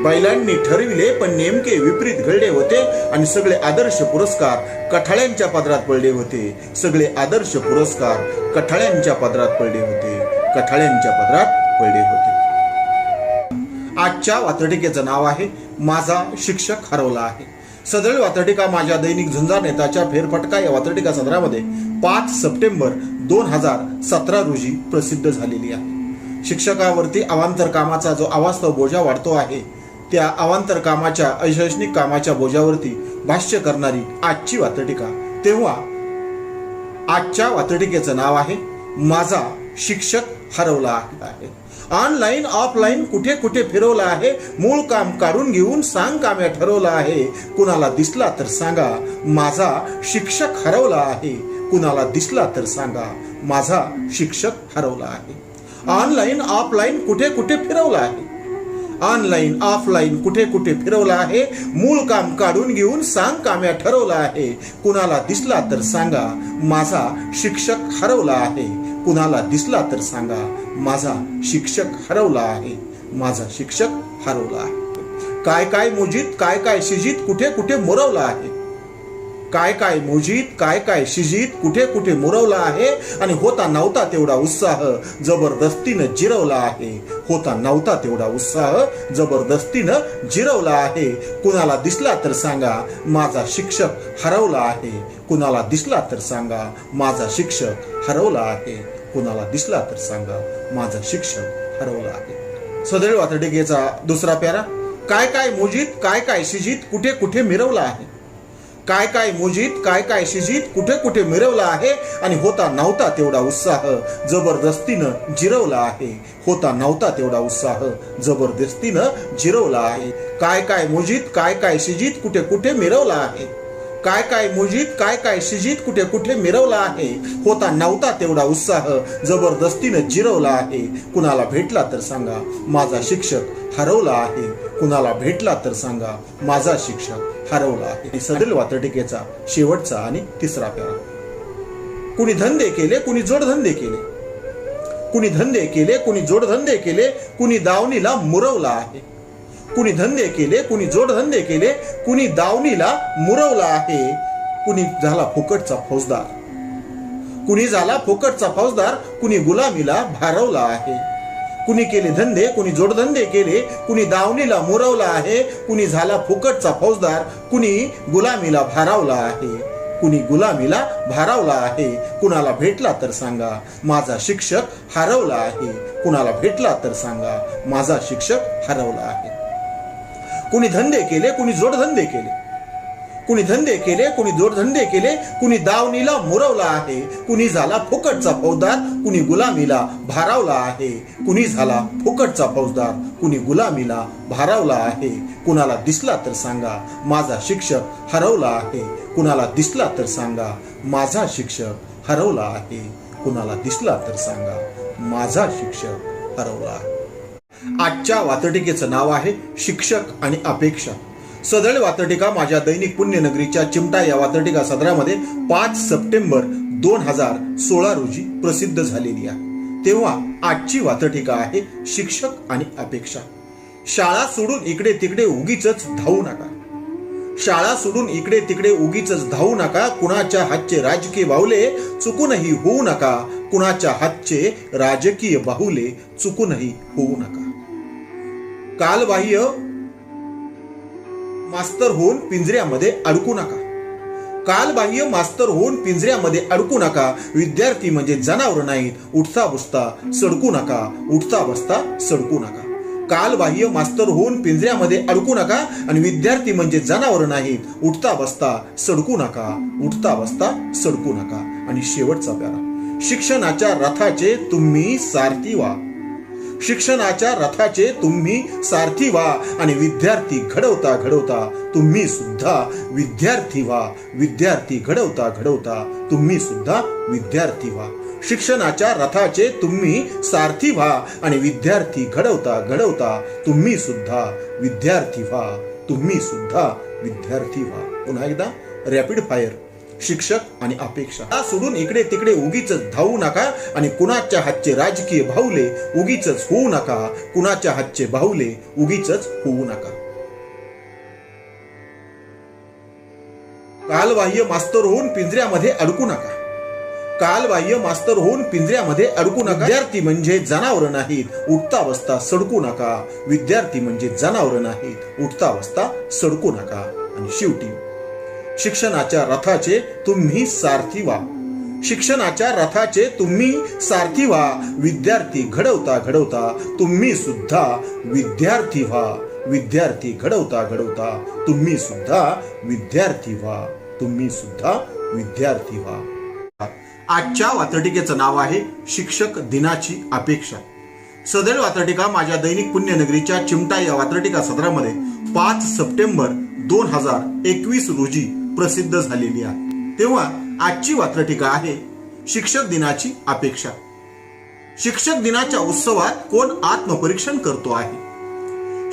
बैलांनी ठरविले पण नेमके विपरीत घडले होते आणि सगळे आदर्श पुरस्कार कठाळ्यांच्या पदरात पडले होते. सगळे आदर्श पुरस्कार कठाळ्यांच्या पदरात पडले होते. कठाळ्यांच्या पदरात पडले होते. आजच्या वात्रटिकेचं नाव आहे माझा शिक्षक हरवला आहे. सदरील वात्रटिका माझ्या दैनिक झुंजार नेताच्या फेरफटका या वात्रटिका सदरामध्ये 5 सप्टेंबर 2017 रोजी प्रसिद्ध झालेली आहे. शिक्षकावरती अवांतर कामाचा जो अवास्तव बोजा वाढतो आहे त्या अवांतर कामाच्या अशैक्षणिक कामाच्या बोजावरती भाष्य करणारी आजची वात्रटिका. तेव्हा आजच्या वात्रटिकेचं नाव आहे माझा शिक्षक हरवला आहे. ऑनलाईन ऑफलाईन कुठे कुठे फिरवला आहे. मूळ काम काढून घेऊन सांग काम्या ठरवलं आहे. कुणाला दिसला तर सांगा माझा शिक्षक हरवला आहे. कुणाला दिसला तर सांगा माझा शिक्षक हरवला आहे. ऑनलाईन ऑफलाईन कुठे कुठे फिरवला आहे. ऑनलाईन ऑफलाईन कुठे कुठे फिरवला आहे. मूळ काम काढून घेऊन सांग काम्या ठरवलं आहे. कुणाला दिसला तर सांगा माझा शिक्षक हरवला आहे. कुणाला दिसला तर सांगा माझा शिक्षक हरवला आहे. माझा शिक्षक हरवला आहे. काय काय मोजीत काय काय शिजीत कुठे कुठे मुरवला आहे. काय काय मोजीत काय काय शिजीत कुठे कुठे मुरवला आहे आणि होता नव्हता तेवढा उत्साह जबरदस्तीनं जिरवला आहे. होता नव्हता तेवढा उत्साह जबरदस्तीनं जिरवला आहे. कुणाला दिसला तर सांगा माझा शिक्षक हरवला आहे. कुणाला दिसला तर सांगा माझा शिक्षक हरवला आहे. कुणाला दिसला तर सांगा माझा शिक्षक हरवला आहे. सदरील वात्रटिकेचा दुसरा प्यारा. काय काय मोजीत काय काय शिजीत कुठे कुठे मिरवला आहे. काय काय मोजीत काय काय शिजीत कुठे कुठे मिरवला आहे आणि होता नव्हता तेवढा उत्साह जबरदस्तीनं जिरवला आहे. होता नव्हता तेवढा उत्साह जबरदस्तीनं जिरवला आहे. काय काय मोजीत काय काय शिजीत कुठे कुठे मिरवला आहे. काय काय मोजीत काय काय शिजीत कुठे कुठे मिरवला आहे. होता नव्हता तेवढा उत्साह जबरदस्तीनं जिरवला आहे. कुणाला भेटला तर सांगा माझा शिक्षक हरवला आहे. कुणाला भेटला तर सांगा माझा शिक्षक हरवला आहे. सदरील वात्रटिकेचा शेवटचा आणि तिसरा प्यारा. कुणी धंदे केले, कुणी जोडधंदे केले. कुणी धंदे केले, कुणी जोडधंदे केले, कुणी दावणीला मुरवला आहे. कुणी धंदे केले, कुणी जोडधंदे केले, कुणी दावणीला मुरवला आहे. कुणी झाला फुकटचा फौजदार. कुणी झाला फुकटचा फौजदार, कुणी गुलामीला भारवला आहे. कुणी केले धंदे, कुणी जोडधंदे केले, कुणी दावणीला मुरवला आहे. कुणी झाला फुकटचा फौजदार, कुणी गुलामीला भारावला आहे. कुणी गुलामीला भारावला आहे. कुणाला भेटला तर सांगा, माझा शिक्षक हरवला आहे. कुणाला भेटला तर सांगा, माझा शिक्षक हरवला आहे. कुणी धंदे केले, कुणी जोडधंदे केले. कुणी धंदे केले, कुणी जोडधंदे केले, कुणी दावणीला मुरवला आहे. कुणी झाला फुकटचा फौजदार, कुणी गुलामीला भारावला आहे. कुणी झाला फुकटचा फौजदार, कुणी गुलामीला भारावला आहे. कुणाला दिसला तर सांगा, माझा शिक्षक हरवला आहे. कुणाला दिसला तर सांगा, माझा शिक्षक हरवला आहे. कुणाला दिसला तर सांगा, माझा शिक्षक हरवला आहे. आजच्या वात्रटिकेचं नाव आहे शिक्षक आणि अपेक्षा. सदळ वात्रटिका माझ्या दैनिक पुण्यनगरीच्या चिमटा या वात्रटिका सदरामध्ये 5 सप्टेंबर 2016 रोजी प्रसिद्ध झालेली आहे. तेव्हा आजची वात्रटिका आहे शिक्षक आणि अपेक्षा. शाळा सोडून इकडे तिकडे उगीच धावू नका. शाळा सोडून इकडे तिकडे उगीच धावू नका. कुणाच्या हातचे राजकीय बाहुले चुकूनही होऊ नका. कुणाच्या हातचे राजकीय बाहुले चुकूनही होऊ नका. कालबाह्य मास्तर होऊन पिंजऱ्यामध्ये अडकू नका. कालबाह्य मास्तर होऊन पिंजऱ्यामध्ये अडकू नका. विद्यार्थी म्हणजे जनावर नाहीत, उठता बसता सडकू नका. उठता बसता सडकू नका. कालबाह्य मास्तर होऊन पिंजऱ्यामध्ये अडकू नका आणि विद्यार्थी म्हणजे जनावर नाहीत, उठता बसता सडकू नका. उठता बसता सडकू नका. आणि शेवटचा प्यारा, शिक्षणाच्या रथाचे तुम्ही सारथी व्हा. शिक्षणाच्या रथाचे तुम्ही सारथी व्हा आणि विद्यार्थी घडवता घडवता तुम्ही सुद्धा विद्यार्थी व्हा. विद्यार्थी घडवता घडवता तुम्ही सुद्धा विद्यार्थी व्हा. शिक्षणाच्या रथाचे तुम्ही सारथी व्हा आणि विद्यार्थी घडवता घडवता तुम्ही सुद्धा विद्यार्थी व्हा. तुम्ही सुद्धा विद्यार्थी व्हा. पुन्हा एकदा रॅपिड फायर, शिक्षक आणि अपेक्षा. सोडून इकडे तिकडे उगीच धावू नका आणि कुणाच्या हातचे राजकीय बाहुले उगीच होऊ नका. कुणाच्या हातचे बाहुले उगीच होऊ नका. कालबाह्य मास्तर होऊन पिंजऱ्यामध्ये अडकू नका. कालबाह्य मास्तर होऊन पिंजऱ्यामध्ये अडकू नका. विद्यार्थी म्हणजे जनावर नाहीत, उठता बसता सडकू नका. विद्यार्थी म्हणजे जनावर नाहीत, उठता बसता सडकू नका. आणि शेवटी, शिक्षणाच्या रथाचे तुम्ही सारथी व्हा. शिक्षणाच्या रथाचे तुम्ही सारथी व्हा. विद्यार्थी घडवता घडवता तुम्ही सुद्धा विद्यार्थी व्हा. विद्यार्थी घडवता घडवता तुम्ही सुद्धा विद्यार्थी व्हा. तुम्ही सुद्धा विद्यार्थी व्हा. आजच्या वात्रटिकेचं नाव आहे शिक्षक दिनाची अपेक्षा. सदळ वात्रटिका माझ्या दैनिक पुण्यनगरीच्या चिमटा या वात्रटिका सदरामध्ये 5 सप्टेंबर 2021 रोजी प्रसिद्ध झालेली आहे. तेव्हा आजची वात्रटिका आहे शिक्षक दिनाची अपेक्षा. शिक्षक दिनाच्या उत्सवात कोण आत्मपरीक्षण करतो आहे.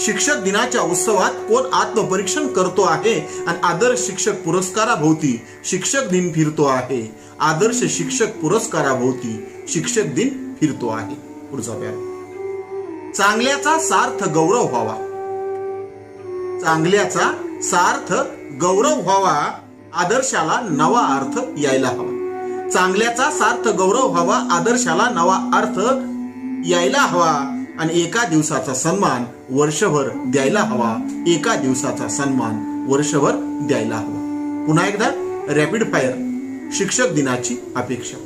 शिक्षक दिनाच्या उत्सवात कोण आत्मपरीक्षण करतो आहे आणि आदर्श शिक्षक पुरस्काराभोवती शिक्षक दिन फिरतो आहे. आदर्श शिक्षक पुरस्काराभोवती शिक्षक दिन फिरतो आहे. पुढचा प्यारा, चांगल्याचा सार्थ गौरव व्हावा. चांगल्याचा सार्थ गौरव व्हावा. आदर्शाला नवा अर्थ यायला हवा. चांगल्याचा सार्थ गौरव व्हावा. आदर्शाला नवा अर्थ यायला हवा. आणि एका दिवसाचा सन्मान वर्षभर द्यायला हवा. एका दिवसाचा सन्मान वर्षभर द्यायला हवा. पुन्हा एकदा रॅपिड फायर, शिक्षक दिनाची अपेक्षा.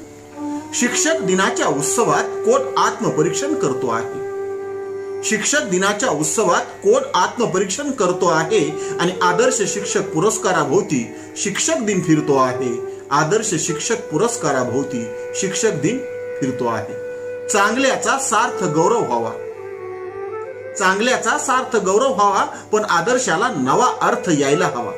शिक्षक दिनाच्या उत्सवात कोण आत्मपरीक्षण करतो आहे. शिक्षक दिनाच्या उत्सवात कोण आत्मपरीक्षण करतो आहे आणि आदर्श शिक्षक पुरस्काराभोवती शिक्षक दिन फिरतो आहे. आदर्श शिक्षक पुरस्काराभोवती शिक्षक दिन फिरतो आहे. चांगल्याचा सार्थ गौरव व्हावा. चांगल्याचा सार्थ गौरव व्हावा, पण आदर्शाला नवा अर्थ यायला हवा.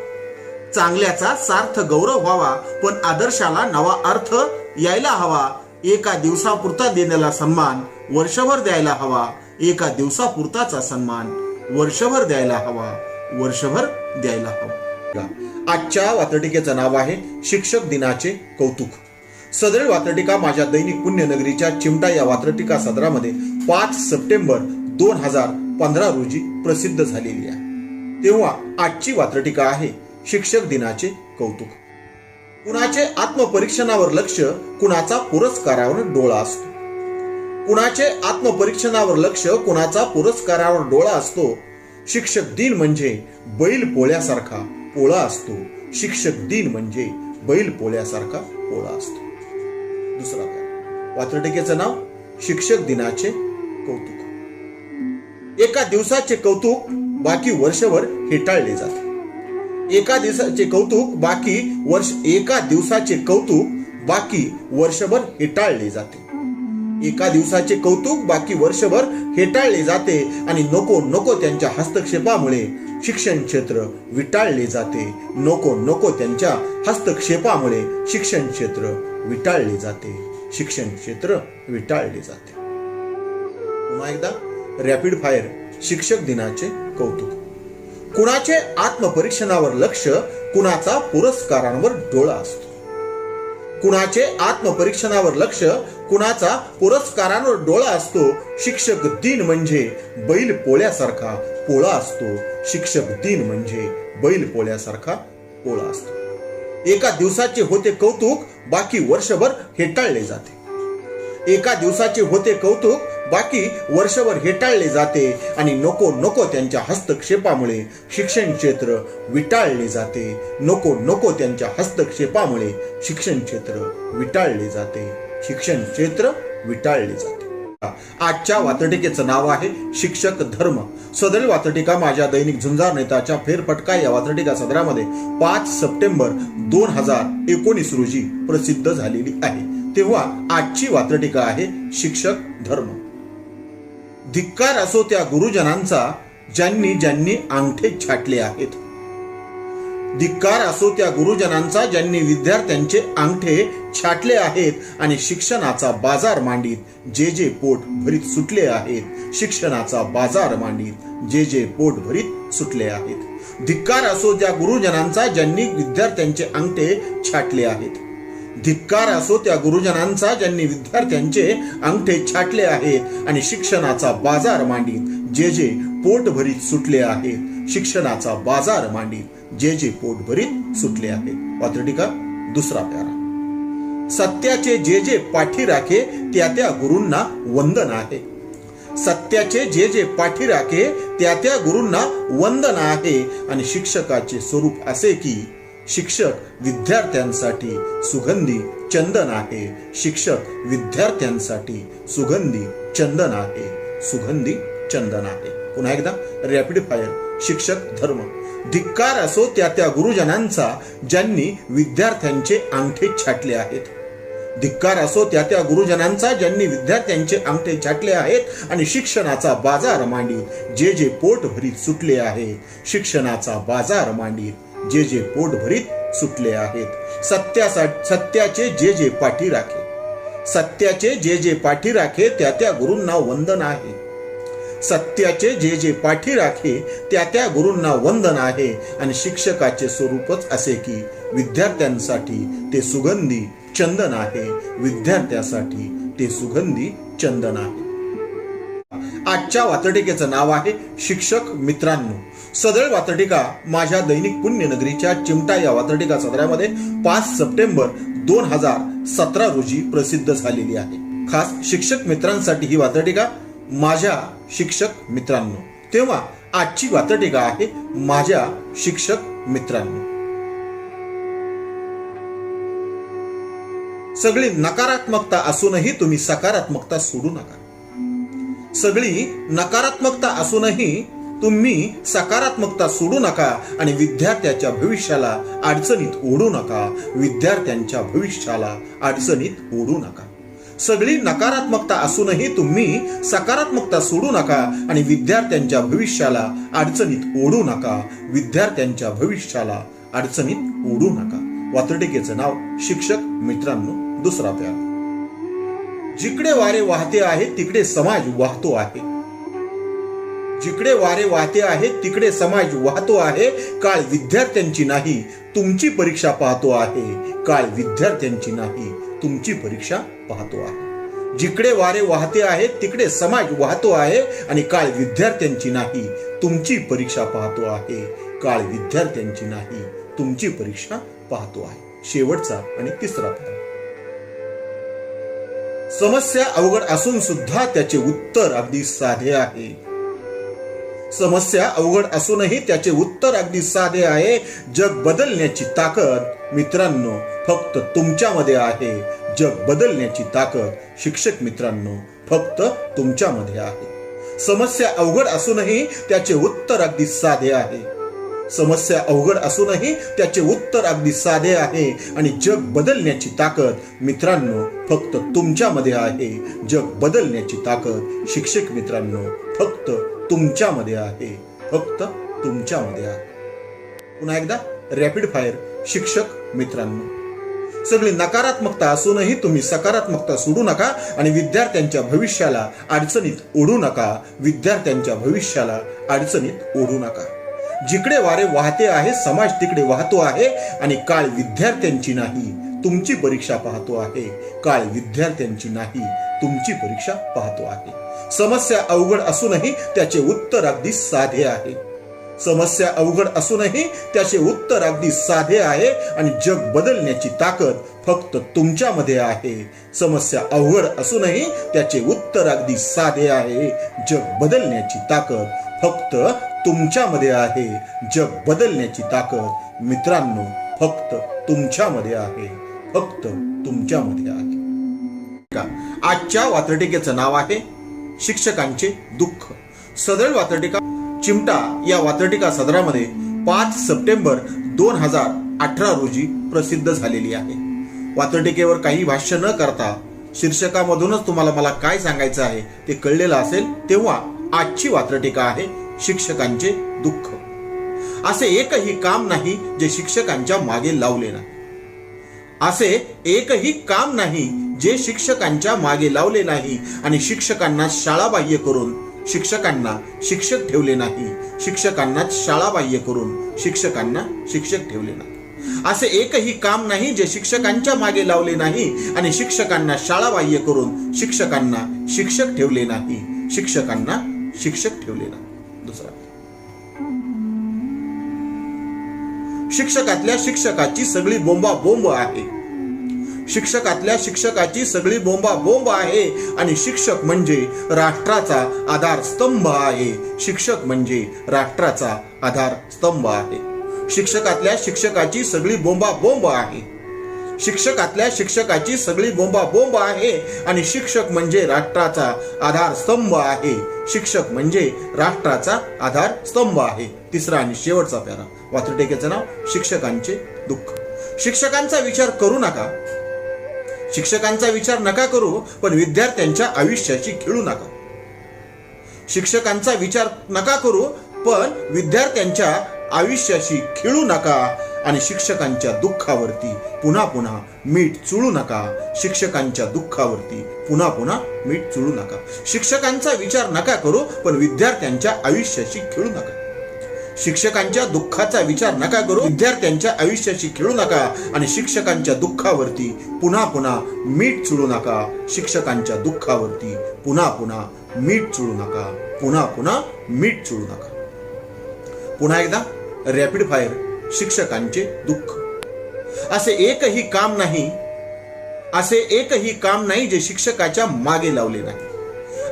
चांगल्याचा सार्थ गौरव व्हावा, पण आदर्शाला नवा अर्थ यायला हवा. एका दिवसापुरता देण्याला सन्मान वर्षभर द्यायला हवा. एका दिवसापुरताचा सन्मान वर्षभर द्यायला हवा. वर्षभर द्यायला हवा. आजच्या वात्रटिकेचं नाव आहे शिक्षक दिनाचे कौतुक. सदरील वात्रटिका माझ्या दैनिक पुण्यनगरीच्या चिमटा या वात्रटिका सदरामध्ये 5 सप्टेंबर 2015 रोजी प्रसिद्ध झालेली आहे. तेव्हा आजची वात्रटिका आहे शिक्षक दिनाचे कौतुक. कुणाचे आत्मपरीक्षणावर लक्ष, कुणाचा पुरस्कारावर डोळा असतो. कुणाचे आत्मपरीक्षणावर लक्ष, कुणाचा पुरस्कारावर डोळा असतो. शिक्षक दिन म्हणजे बैल पोळ्यासारखा पोळा असतो. शिक्षक दिन म्हणजे बैल पोळ्यासारखा पोळा असतो. दुसरा वात्रटिकेचं नाव शिक्षक दिनाचे कौतुक. एका दिवसाचे कौतुक बाकी वर्षभर हेटाळले जाते. एका दिवसाचे कौतुक बाकी वर्षभर हेटाळले जाते. एका दिवसाचे कौतुक बाकी वर्षभर हेटाळले जाते आणि नको त्यांच्या हस्तक्षेपामुळे शिक्षण क्षेत्र विटाळले जाते. नको त्यांच्या हस्तक्षेपामुळे शिक्षण क्षेत्र विटाळले जाते. शिक्षण क्षेत्र विटाळले जाते. पुन्हा एकदा रॅपिड फायर शिक्षक दिनाचे कौतुक. कुणाचे आत्मपरीक्षणावर लक्ष, कुणाचा पुरस्कारांवर डोळा असतो. कुणाचे आत्मपरीक्षणावर लक्ष, कुणाचा पुरस्कारांवर डोळा असतो. शिक्षक दिन म्हणजे बैल पोळ्यासारखा पोळा असतो. शिक्षक दिन म्हणजे बैल पोळ्यासारखा पोळा असतो. एका दिवसाचे होते कौतुक बाकी वर्षभर हेटाळले जाते. एका दिवसाचे होते कौतुक बाकी वर्षभर हेटाळले जाते आणि नको त्यांच्या हस्तक्षेपामुळे शिक्षण क्षेत्र विटाळले जाते. नको त्यांच्या हस्तक्षेपामुळे शिक्षण क्षेत्र विटाळले जाते. शिक्षण क्षेत्र विटाळले जाते. आजच्या वात्रटिकेचं नाव आहे शिक्षक धर्म. सदरील वात्रटिका माझ्या दैनिक झुंजार नेताच्या फेरफटका या वात्रटिका सदरामध्ये 5 सप्टेंबर 2019 रोजी प्रसिद्ध झालेली आहे. तेव्हा आजची वात्रटिका आहे शिक्षक धर्म. धिक्कार असो त्या गुरुजनांचा ज्यांनी अंगठे छाटले आहेत. धिक्कार असो त्या गुरुजनांचा ज्यांनी विद्यार्थ्यांचे अंगठे छाटले आहेत आणि शिक्षणाचा बाजार मांडीत जे पोट भरीत सुटले आहेत. शिक्षणाचा बाजार मांडीत जे पोट भरीत सुटले आहेत. धिक्कार असो त्या गुरुजनांचा ज्यांनी विद्यार्थ्यांचे अंगठे छाटले आहेत. धिक्कार असो त्या गुरुजनांचा ज्यांनी विद्यार्थ्यांचे अंगठे छाटले आहेत आणि शिक्षणाचा बाजार मांडीत जे पोट भरीत सुटले आहेत. शिक्षणाचा बाजार मांडीत जे पोट भरीत सुटले आहेत. वात्रटिका दुसरा प्यारा. सत्याचे जे पाठी राखे त्या गुरूंना वंदन आहे. सत्याचे जे पाठी राखे त्या गुरूंना वंदन आहे आणि शिक्षकाचे स्वरूप असे की शिक्षक विद्यार्थ्यांसाठी सुगंधी चंदन आहे. शिक्षक विद्यार्थ्यांसाठी सुगंधी चंदन आहे. सुगंधी चंदन आहे. पुन्हा एकदा रॅपिड फायर शिक्षक धर्म. धिक्कार असो त्या गुरुजनांचा ज्यांनी विद्यार्थ्यांचे अंगठे छाटले आहेत. धिक्कार असो त्या गुरुजनांचा ज्यांनी विद्यार्थ्यांचे अंगठे छाटले आहेत आणि शिक्षणाचा बाजार मांडीत जे पोट भरीत सुटले आहे. शिक्षणाचा बाजार मांडीत जे पोट भरीत सुटले आहेत. सत्याचे जे पाठी राखे. सत्याचे जे पाठी राखे त्या गुरूंना वंदन आहे. सत्याचे जे पाठी राखे त्या गुरूंना वंदन आहे आणि शिक्षकाचे स्वरूपच असे की विद्यार्थ्यांसाठी ते सुगंधी चंदन आहे. विद्यार्थ्यासाठी ते सुगंधी चंदन आहे. आजच्या वात्रटिकेचं नाव आहे शिक्षक मित्रांनो. सदळ वात्रटिका माझ्या दैनिक पुण्यनगरीच्या चिमटा या वात्रटिका सदरामध्ये 5 सप्टेंबर 2017 रोजी प्रसिद्ध झालेली आहे. खास शिक्षक मित्रांसाठी ही वात्रटिका माझ्या शिक्षक मित्रांनो. तेव्हा आजची वात्रटिका आहे माझ्या शिक्षक मित्रांनो. सगळी नकारात्मकता असूनही तुम्ही सकारात्मकता सोडू नका. सगळी नकारात्मकता असूनही तुम्ही सकारात्मकता सोडू नका आणि विद्यार्थ्याच्या भविष्याला अडचणीत ओढू नका. विद्यार्थ्यांच्या भविष्याला अडचणीत ओढू नका. सगळी नकारात्मकता असूनही तुम्ही सकारात्मकता सोडू नका आणि विद्यार्थ्यांच्या भविष्याला अडचणीत ओढू नका. विद्यार्थ्यांच्या भविष्याला अडचणीत ओढू नका. वात्रटिकेचं नाव शिक्षक मित्रांनो. दुसरा प्यारा. जिकडे वारे वाहते आहे तिकडे समाज वाहतो आहे. जिकडे वारे वाहते आहे तिकडे समाज वाहतो आहे. काळ विद्यार्थ्यांची नाही तुमची परीक्षा पाहतो आहे. काळ विद्यार्थ्यांची नाही तुमची परीक्षा पाहतो आहे. जिकडे वारे वाहते आहे तिकडे समाज वाहतो आहे आणि काळ विद्यार्थ्यांची नाही, तुमची परीक्षा पाहतो आहे. काळ विद्यार्थ्यांची नाही, तुमची परीक्षा पाहतो आहे. शेवटचा आणि तिसरा पाढा. समस्या अवघड असून सुद्धा त्याचे उत्तर अगदी साधे आहे. समस्या अवघड असूनही त्याचे उत्तर अगदी साधे आहे. जग बदलण्याची ताकद मित्रांनो फक्त तुमच्यामध्ये आहे. जग बदलण्याची ताकद शिक्षक मित्रांनो फक्त तुमच्यामध्ये आहे. समस्या अवघड असूनही त्याचे उत्तर अगदी साधे आहे. समस्या अवघड असूनही त्याचे उत्तर अगदी साधे आहे आणि जग बदलण्याची ताकद मित्रांनो फक्त तुमच्यामध्ये आहे. जग बदलण्याची ताकद शिक्षक मित्रांनो फक्त तुमच्यामध्ये आहे. फक्त तुमच्यामध्ये आहे. पुन्हा एकदा रॅपिड फायर शिक्षक मित्रांनो, सगळी नकारात्मकता असूनही तुम्ही सकारात्मकता सोडू नका आणि विद्यार्थ्यांच्या भविष्याला अडचणीत ओढू नका. विद्यार्थ्यांच्या भविष्याला अडचणीत ओढू नका. जिकडे वारे वाहते आहे समाज तिकडे वाहतो आहे आणि काळ विद्यार्थ्यांची नाही, तुमची परीक्षा पाहतो आहे. काळ विद्यार्थ्यांची नाही, तुमची परीक्षा पाहतो आहे. समस्या अवघड असूनही त्याचे उत्तर अगदी साधे आहे. समस्या अवघड असूनही त्याचे उत्तर अगदी साधे आहे आणि जग बदलण्याची ताकद फक्त तुमच्यामध्ये आहे. समस्या अवघड असूनही त्याचे उत्तर अगदी साधे आहे. जग बदलण्याची ताकद फक्त तुमच्यामध्ये आहे. जग बदलण्याची ताकद मित्रांनो फक्त तुमच्यामध्ये आहे. फक्त तुमच्यामध्ये आहे. आजच्या वात्रटिकेचं नाव आहे शिक्षकांचे दुःख. सदर वात्रटिका चिमटा या वात्रटिका सदरामध्ये 5 सप्टेंबर 2018 रोजी प्रसिद्ध झालेली आहे. वात्रटिकेवर काही भाष्य न करता शीर्षकामधूनच तुम्हाला मला काय सांगायचं आहे ते कळलेलं असेल, तेव्हा आजची वात्रटिका आहे शिक्षकांचे दुःख. असे एकही काम नाही जे शिक्षकांच्या मागे लावले नाही. असे एकही काम नाही जे शिक्षकांच्या मागे लावले नाही आणि शिक्षकांना शाळाबाह्य करून शिक्षकांना शिक्षक ठेवले नाही. शिक्षकांना शाळाबाह्य करून शिक्षकांना शिक्षक ठेवले नाही. असे एकही काम नाही जे शिक्षकांच्या मागे लावले नाही आणि शिक्षकांना शाळाबाह्य करून शिक्षकांना शिक्षक ठेवले नाही. शिक्षकांना शिक्षक ठेवले नाही. दुसरा, शिक्षकातल्या शिक्षकाची सगळी बोंबाबोंब आहे. शिक्षकातल्या शिक्षकाची सगळी बोंबाबोंब आहे आणि शिक्षक म्हणजे राष्ट्राचा आधारस्तंभ आहे. शिक्षक म्हणजे राष्ट्राचा आधारस्तंभ आहे. शिक्षकातल्या शिक्षकाची सगळी बोंबाबोंब आहे. शिक्षकातल्या शिक्षकाची सगळी बोंबाबोंब आहे आणि शिक्षक म्हणजे राष्ट्राचा आधारस्तंभ आहे. शिक्षक म्हणजे राष्ट्राचा आधारस्तंभ आहे. तिसरा आणि शेवटचा प्यारा, वात्रटिकेचं नाव शिक्षकांचे दुःख. शिक्षकांचा विचार करू नका. शिक्षकांचा विचार नका करू, पण विद्यार्थ्यांच्या आयुष्याशी खेळू नका. शिक्षकांचा विचार नका करू, पण विद्यार्थ्यांच्या आयुष्याशी खेळू नका आणि शिक्षकांच्या दुःखावरती पुन्हा पुन्हा मीठ चुळू नका. शिक्षकांच्या दुःखावरती पुन्हा पुन्हा मीठ चुळू नका. शिक्षकांचा विचार नका करू, पण विद्यार्थ्यांच्या आयुष्याशी खेळू नका. शिक्षकांच्या दुःखाचा विचार नका करू, विद्यार्थ्यांच्या आयुष्याशी खेळू नका आणि शिक्षकांच्या दुःखावरती पुन्हा पुन्हा मीठ चुळू नका. शिक्षकांच्या दुःखावरती पुन्हा पुन्हा मीठ चुळू नका. पुन्हा पुन्हा मीठ चुळू नका. पुन्हा एकदा रॅपिड फायर शिक्षकांचे दुःख. असे एकही काम नाही, असे एकही काम नाही जे शिक्षकाच्या मागे लावले नाही.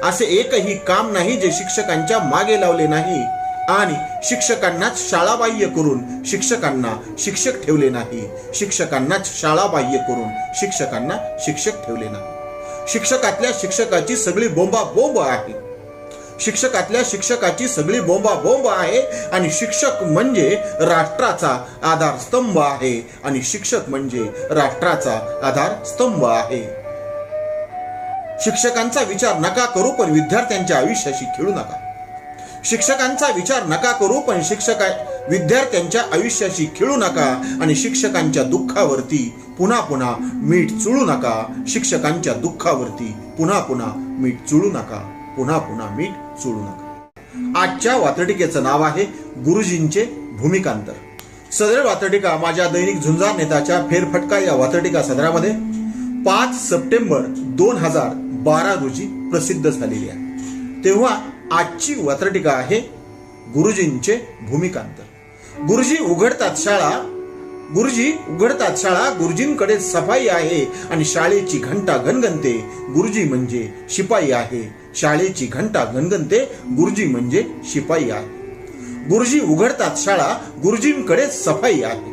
असे एकही काम नाही जे शिक्षकांच्या मागे लावले नाही आणि शिक्षकांनाच शाळाबाह्य करून शिक्षकांना शिक्षक ठेवले नाही. शिक्षकांनाच शाळाबाह्य करून शिक्षकांना शिक्षक ठेवले नाही. शिक्षकातल्या शिक्षकाची सगळी बोंबाबोंब आहे. शिक्षकातल्या शिक्षकाची सगळी बोंबाबोंब आहे आणि शिक्षक म्हणजे राष्ट्राचा आधारस्तंभ आहे. आणि शिक्षक म्हणजे राष्ट्राचा आधारस्तंभ आहे. शिक्षकांचा विचार नका करू, पण विद्यार्थ्यांच्या आयुष्याशी खेळू नका. शिक्षकांचा विचार नका करू, पण विद्यार्थ्यांच्या आयुष्याशी खेळू नका आणि शिक्षकांच्या दुःखावरती पुन्हा पुन्हा मीठ चुळू नका. शिक्षकांच्या दुःखावरती पुन्हा पुन्हा मीठ चुळू नका. पुन्हा पुन्हा मीठ चुळू नका. आजच्या वात्रटिकेचं नाव आहे गुरुजींचे भूमिकांतर. सदर वात्रटिका माझ्या दैनिक झुंजार नेताच्या फेरफटका या वात्रटिका सदरामध्ये 5 सप्टेंबर 2012 रोजी प्रसिद्ध झालेली आहे। तेव्हा आजची वात्रटिका आहे गुरुजींचे भूमिकांतर। गुरुजी उघडतात शाळा, गुरुजींकडे सफाई आहे आणि शाळेची घंटा घणघणते, गुरुजी म्हणजे शिपाई आहे। शाळेची घंटा घणघणते, गुरुजी म्हणजे शिपाई आहे। गुरुजी उघडतात शाळा, गुरुजींकडे सफाई आहे।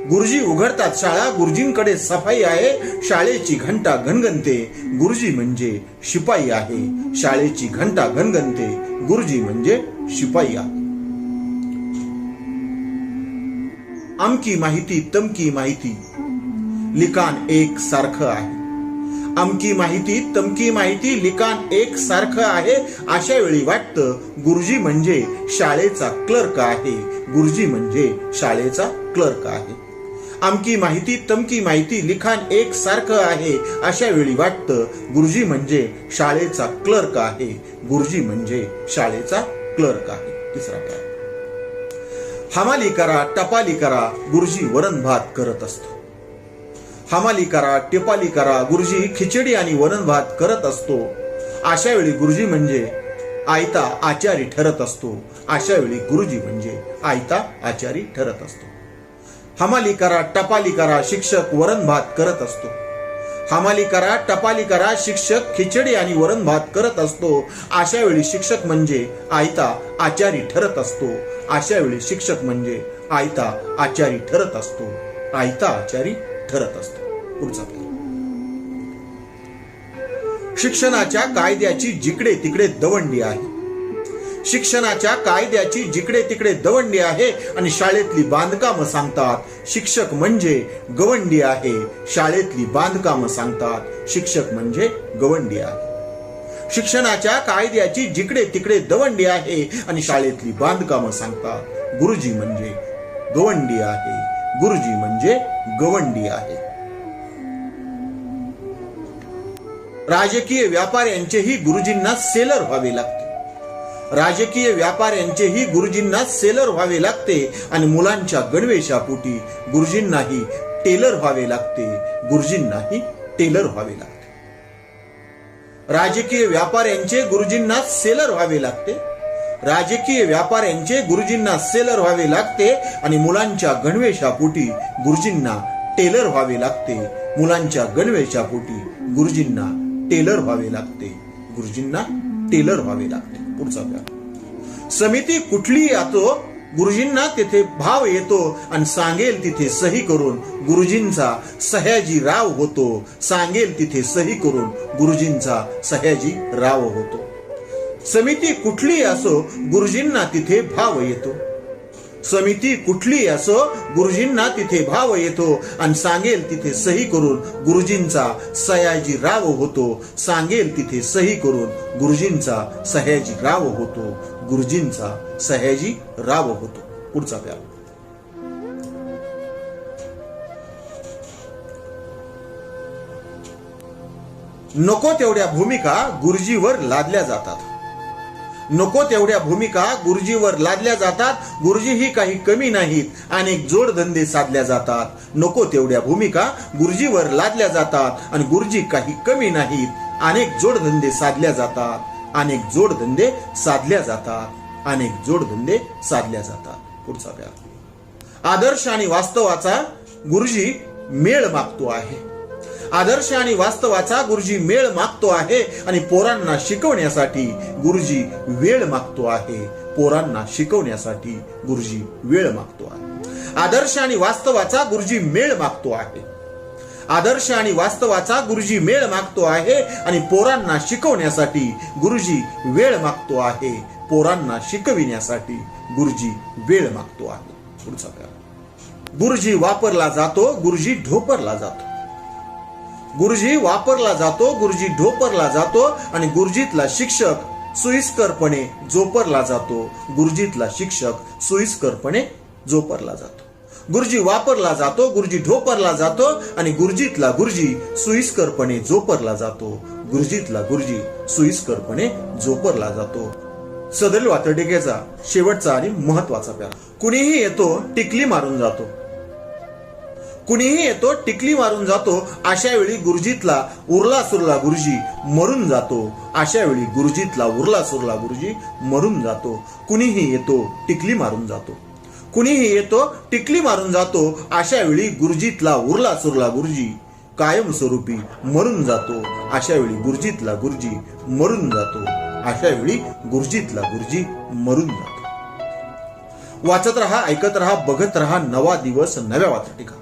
गुरुजी उघडतात शाळा, गुरुजींकडे सफाई आहे। शाळेची घंटा घणघणते, गुरुजी म्हणजे शिपाई आहे। शाळेची घंटा घणघणते, गुरुजी म्हणजे शिपाई आहे। अमकी माहिती तमकी माहिती लिखाण एक सारखं आहे। अमकी माहिती तमकी माहिती लिखाण एक सारखं आहे। अशा वेळी वाटतं गुरुजी म्हणजे शाळेचा क्लर्क आहे। गुरुजी म्हणजे शाळेचा क्लर्क आहे। अमकी माहिती तमकी माहिती लिखाण एक सारखं आहे। अशा वेळी वाटतं गुरुजी म्हणजे शाळेचा क्लर्क आहे। गुरुजी म्हणजे शाळेचा क्लर्क आहे। तिसरा प्यारा, हमाली करा टपाली करा, गुरुजी वरण भात करत असतो। हमाली करा टपाली करा, गुरुजी खिचडी आणि वरण भात करत असतो। अशा वेळी गुरुजी म्हणजे आयता आचारी ठरत असतो। अशा वेळी गुरुजी म्हणजे आयता आचारी ठरत असतो। हमाली करा टपाली करा, शिक्षक वरण भात करत असतो। हमाली करा टपाली करा, शिक्षक खिचडी आणि वरण भात करत असतो। अशा वेळी शिक्षक म्हणजे आयता आचारी ठरत असतो। अशा वेळी शिक्षक म्हणजे आयता आचारी ठरत असतो। आयता आचारी ठरत असतो। पुढचा पेज, शिक्षणाच्या कायद्याची जिकडे तिकडे दवंडी आहे। शिक्षणाच्या कायद्याची जिकडे तिकडे दवंडी आहे आणि शाळेतली बांधकामं सांगतात शिक्षक म्हणजे गवंडी आहे। शाळेतली बांधकामं सांगतात शिक्षक म्हणजे गवंडी आहे। शिक्षणाच्या कायद्याची जिकडे तिकडे दवंडी आहे आणि शाळेतली बांधकामं सांगतात गुरुजी म्हणजे गवंडी आहे। गुरुजी म्हणजे गवंडी आहे। राजकीय व्यापाऱ्यांचेही गुरुजींना सेलर व्हावे लागते। राजकीय व्यापाऱ्यांचेही गुरुजींना सेलर व्हावे लागते आणि मुलांच्या गणवेशापोटी गुरुजींनाही टेलर व्हावे लागते। गुरुजींनाही टेलर व्हावे लागते। राजकीय व्यापाऱ्यांचे गुरुजींना सेलर व्हावे लागते। राजकीय व्यापाऱ्यांचे गुरुजींना सेलर व्हावे लागते आणि मुलांच्या गणवेशापोटी गुरुजींना टेलर व्हावे लागते। मुलांच्या गणवेशापोटी गुरुजींना टेलर व्हावे लागते। गुरुजींना टेलर व्हावे लागते। पुढचा प्यारा, समिती कुठलीही असो गुरुजींना तिथे भाव येतो आणि सांगेल तिथे सही करून गुरुजींचा सयाजी राव होतो। सांगेल तिथे सही करून गुरुजींचा सयाजी राव होतो। समिती कुठलीही असो गुरुजींना तिथे भाव येतो। समिती कुठलीही असो गुरुजींना तिथे भाव येतो आणि सांगेल तिथे सही करून गुरुजींचा सयाजी राव होतो। सांगेल तिथे सही करून गुरुजींचा सयाजी राव होतो। गुरुजींचा सयाजी राव होतो। पुढचा प्यारा, नको तेवढ्या भूमिका गुरुजीवर लादल्या जातात। नको तेवढ्या भूमिका गुरुजीवर लादल्या जातात। गुरुजीही काही कमी नाहीत, अनेक जोडधंदे साधल्या जातात। नको तेवढ्या भूमिका गुरुजीवर लादल्या जातात आणि गुरुजी काही कमी नाहीत, अनेक जोडधंदे साधल्या जातात। अनेक जोडधंदे साधल्या जातात। अनेक जोडधंदे साधल्या जातात। पुढचा प्यारा, आदर्श आणि वास्तवाचा गुरुजी मेळ मागतो आहे। आदर्श आणि वास्तवाचा गुरुजी मेळ मागतो आहे आणि पोरांना शिकवण्यासाठी गुरुजी वेळ मागतो आहे। पोरांना शिकवण्यासाठी गुरुजी वेळ मागतो आहे। आदर्श आणि वास्तवाचा गुरुजी मेळ मागतो आहे। आदर्श आणि वास्तवाचा गुरुजी मेळ मागतो आहे आणि पोरांना शिकवण्यासाठी गुरुजी वेळ मागतो आहे। पोरांना शिकविण्यासाठी गुरुजी वेळ मागतो आहे। पुढचा प्यारा, गुरुजी वापरला जातो, गुरुजी ढोपरला जातो। गुरुजी वापरला जातो, गुरुजी ढोपरला जातो आणि गुरुजीतला शिक्षक सोयीस्करपणे जोपरला जातो। गुरुजीतला शिक्षक सोयीस्करपणे जोपरला जातो। गुरुजी वापरला जातो, गुरुजी ढोपरला जातो आणि गुरुजीतला गुरुजी सोयीस्करपणे जोपरला जातो। गुरुजीतला गुरुजी सोयीस्करपणे जोपरला जातो। सदरील वात्रटिकेचा शेवटचा आणि महत्वाचा प्यारा, कुणीही येतो टिकली मारून जातो। कुणीही येतो टिकली मारून जातो, अशा वेळी गुरुजीतला उरला सुरला गुरुजी मरून जातो. अशा वेळी गुरुजीतला उरला सुरला गुरुजी मरून जातो. कुणीही येतो टिकली मारून जातो. कुणीही येतो टिकली मारून जातो. अशा वेळी गुरुजीतला उरला सुरला गुरुजी कायमस्वरूपी मरून जातो. अशा वेळी गुरुजीतला गुरुजी मरून जातो. अशा वेळी गुरुजीतला गुरुजी मरून जातो. वाचत रहा, ऐकत रहा, बघत रहा नवा दिवस नव्या वात्रटिका.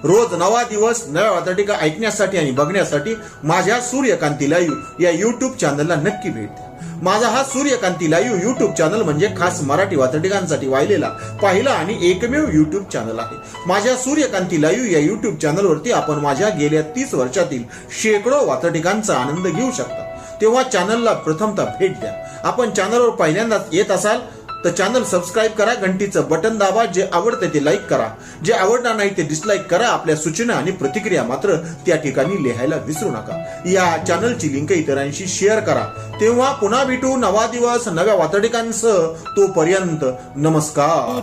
रोज नवा दिवस नव्या वात्रटिका ऐकण्यासाठी आणि बघण्यासाठी माझ्या सूर्यकांती लाईव्ह या युट्यूब चॅनलला नक्की भेट द्या. माझा हा सूर्यकांती लाईव्ह युट्यूब चॅनल म्हणजे खास मराठी वात्रटिकांसाठी वाहिलेला पहिला आणि एकमेव युट्यूब चॅनल आहे. माझ्या सूर्यकांती लाईव्ह या युट्यूब चॅनलवरती आपण माझ्या गेल्या 30 वर्षातील शेकडो वात्रटिकांचा आनंद घेऊ शकता. तेव्हा चॅनलला प्रथमतः भेट द्या. आपण चॅनलवर पहिल्यांदाच येत असाल तर चॅनल सबस्क्राईब करा, घंटीचं बटन दाबा, जे आवडते ते लाईक करा, जे आवडणार नाही ते डिसलाईक करा. आपल्या सूचना आणि प्रतिक्रिया मात्र त्या ठिकाणी लिहायला विसरू नका. या चॅनलची लिंक इतरांशी शेअर करा. तेव्हा पुन्हा भेटू नवा दिवस नव्या वात्रटिकांसह. तोपर्यंत नमस्कार.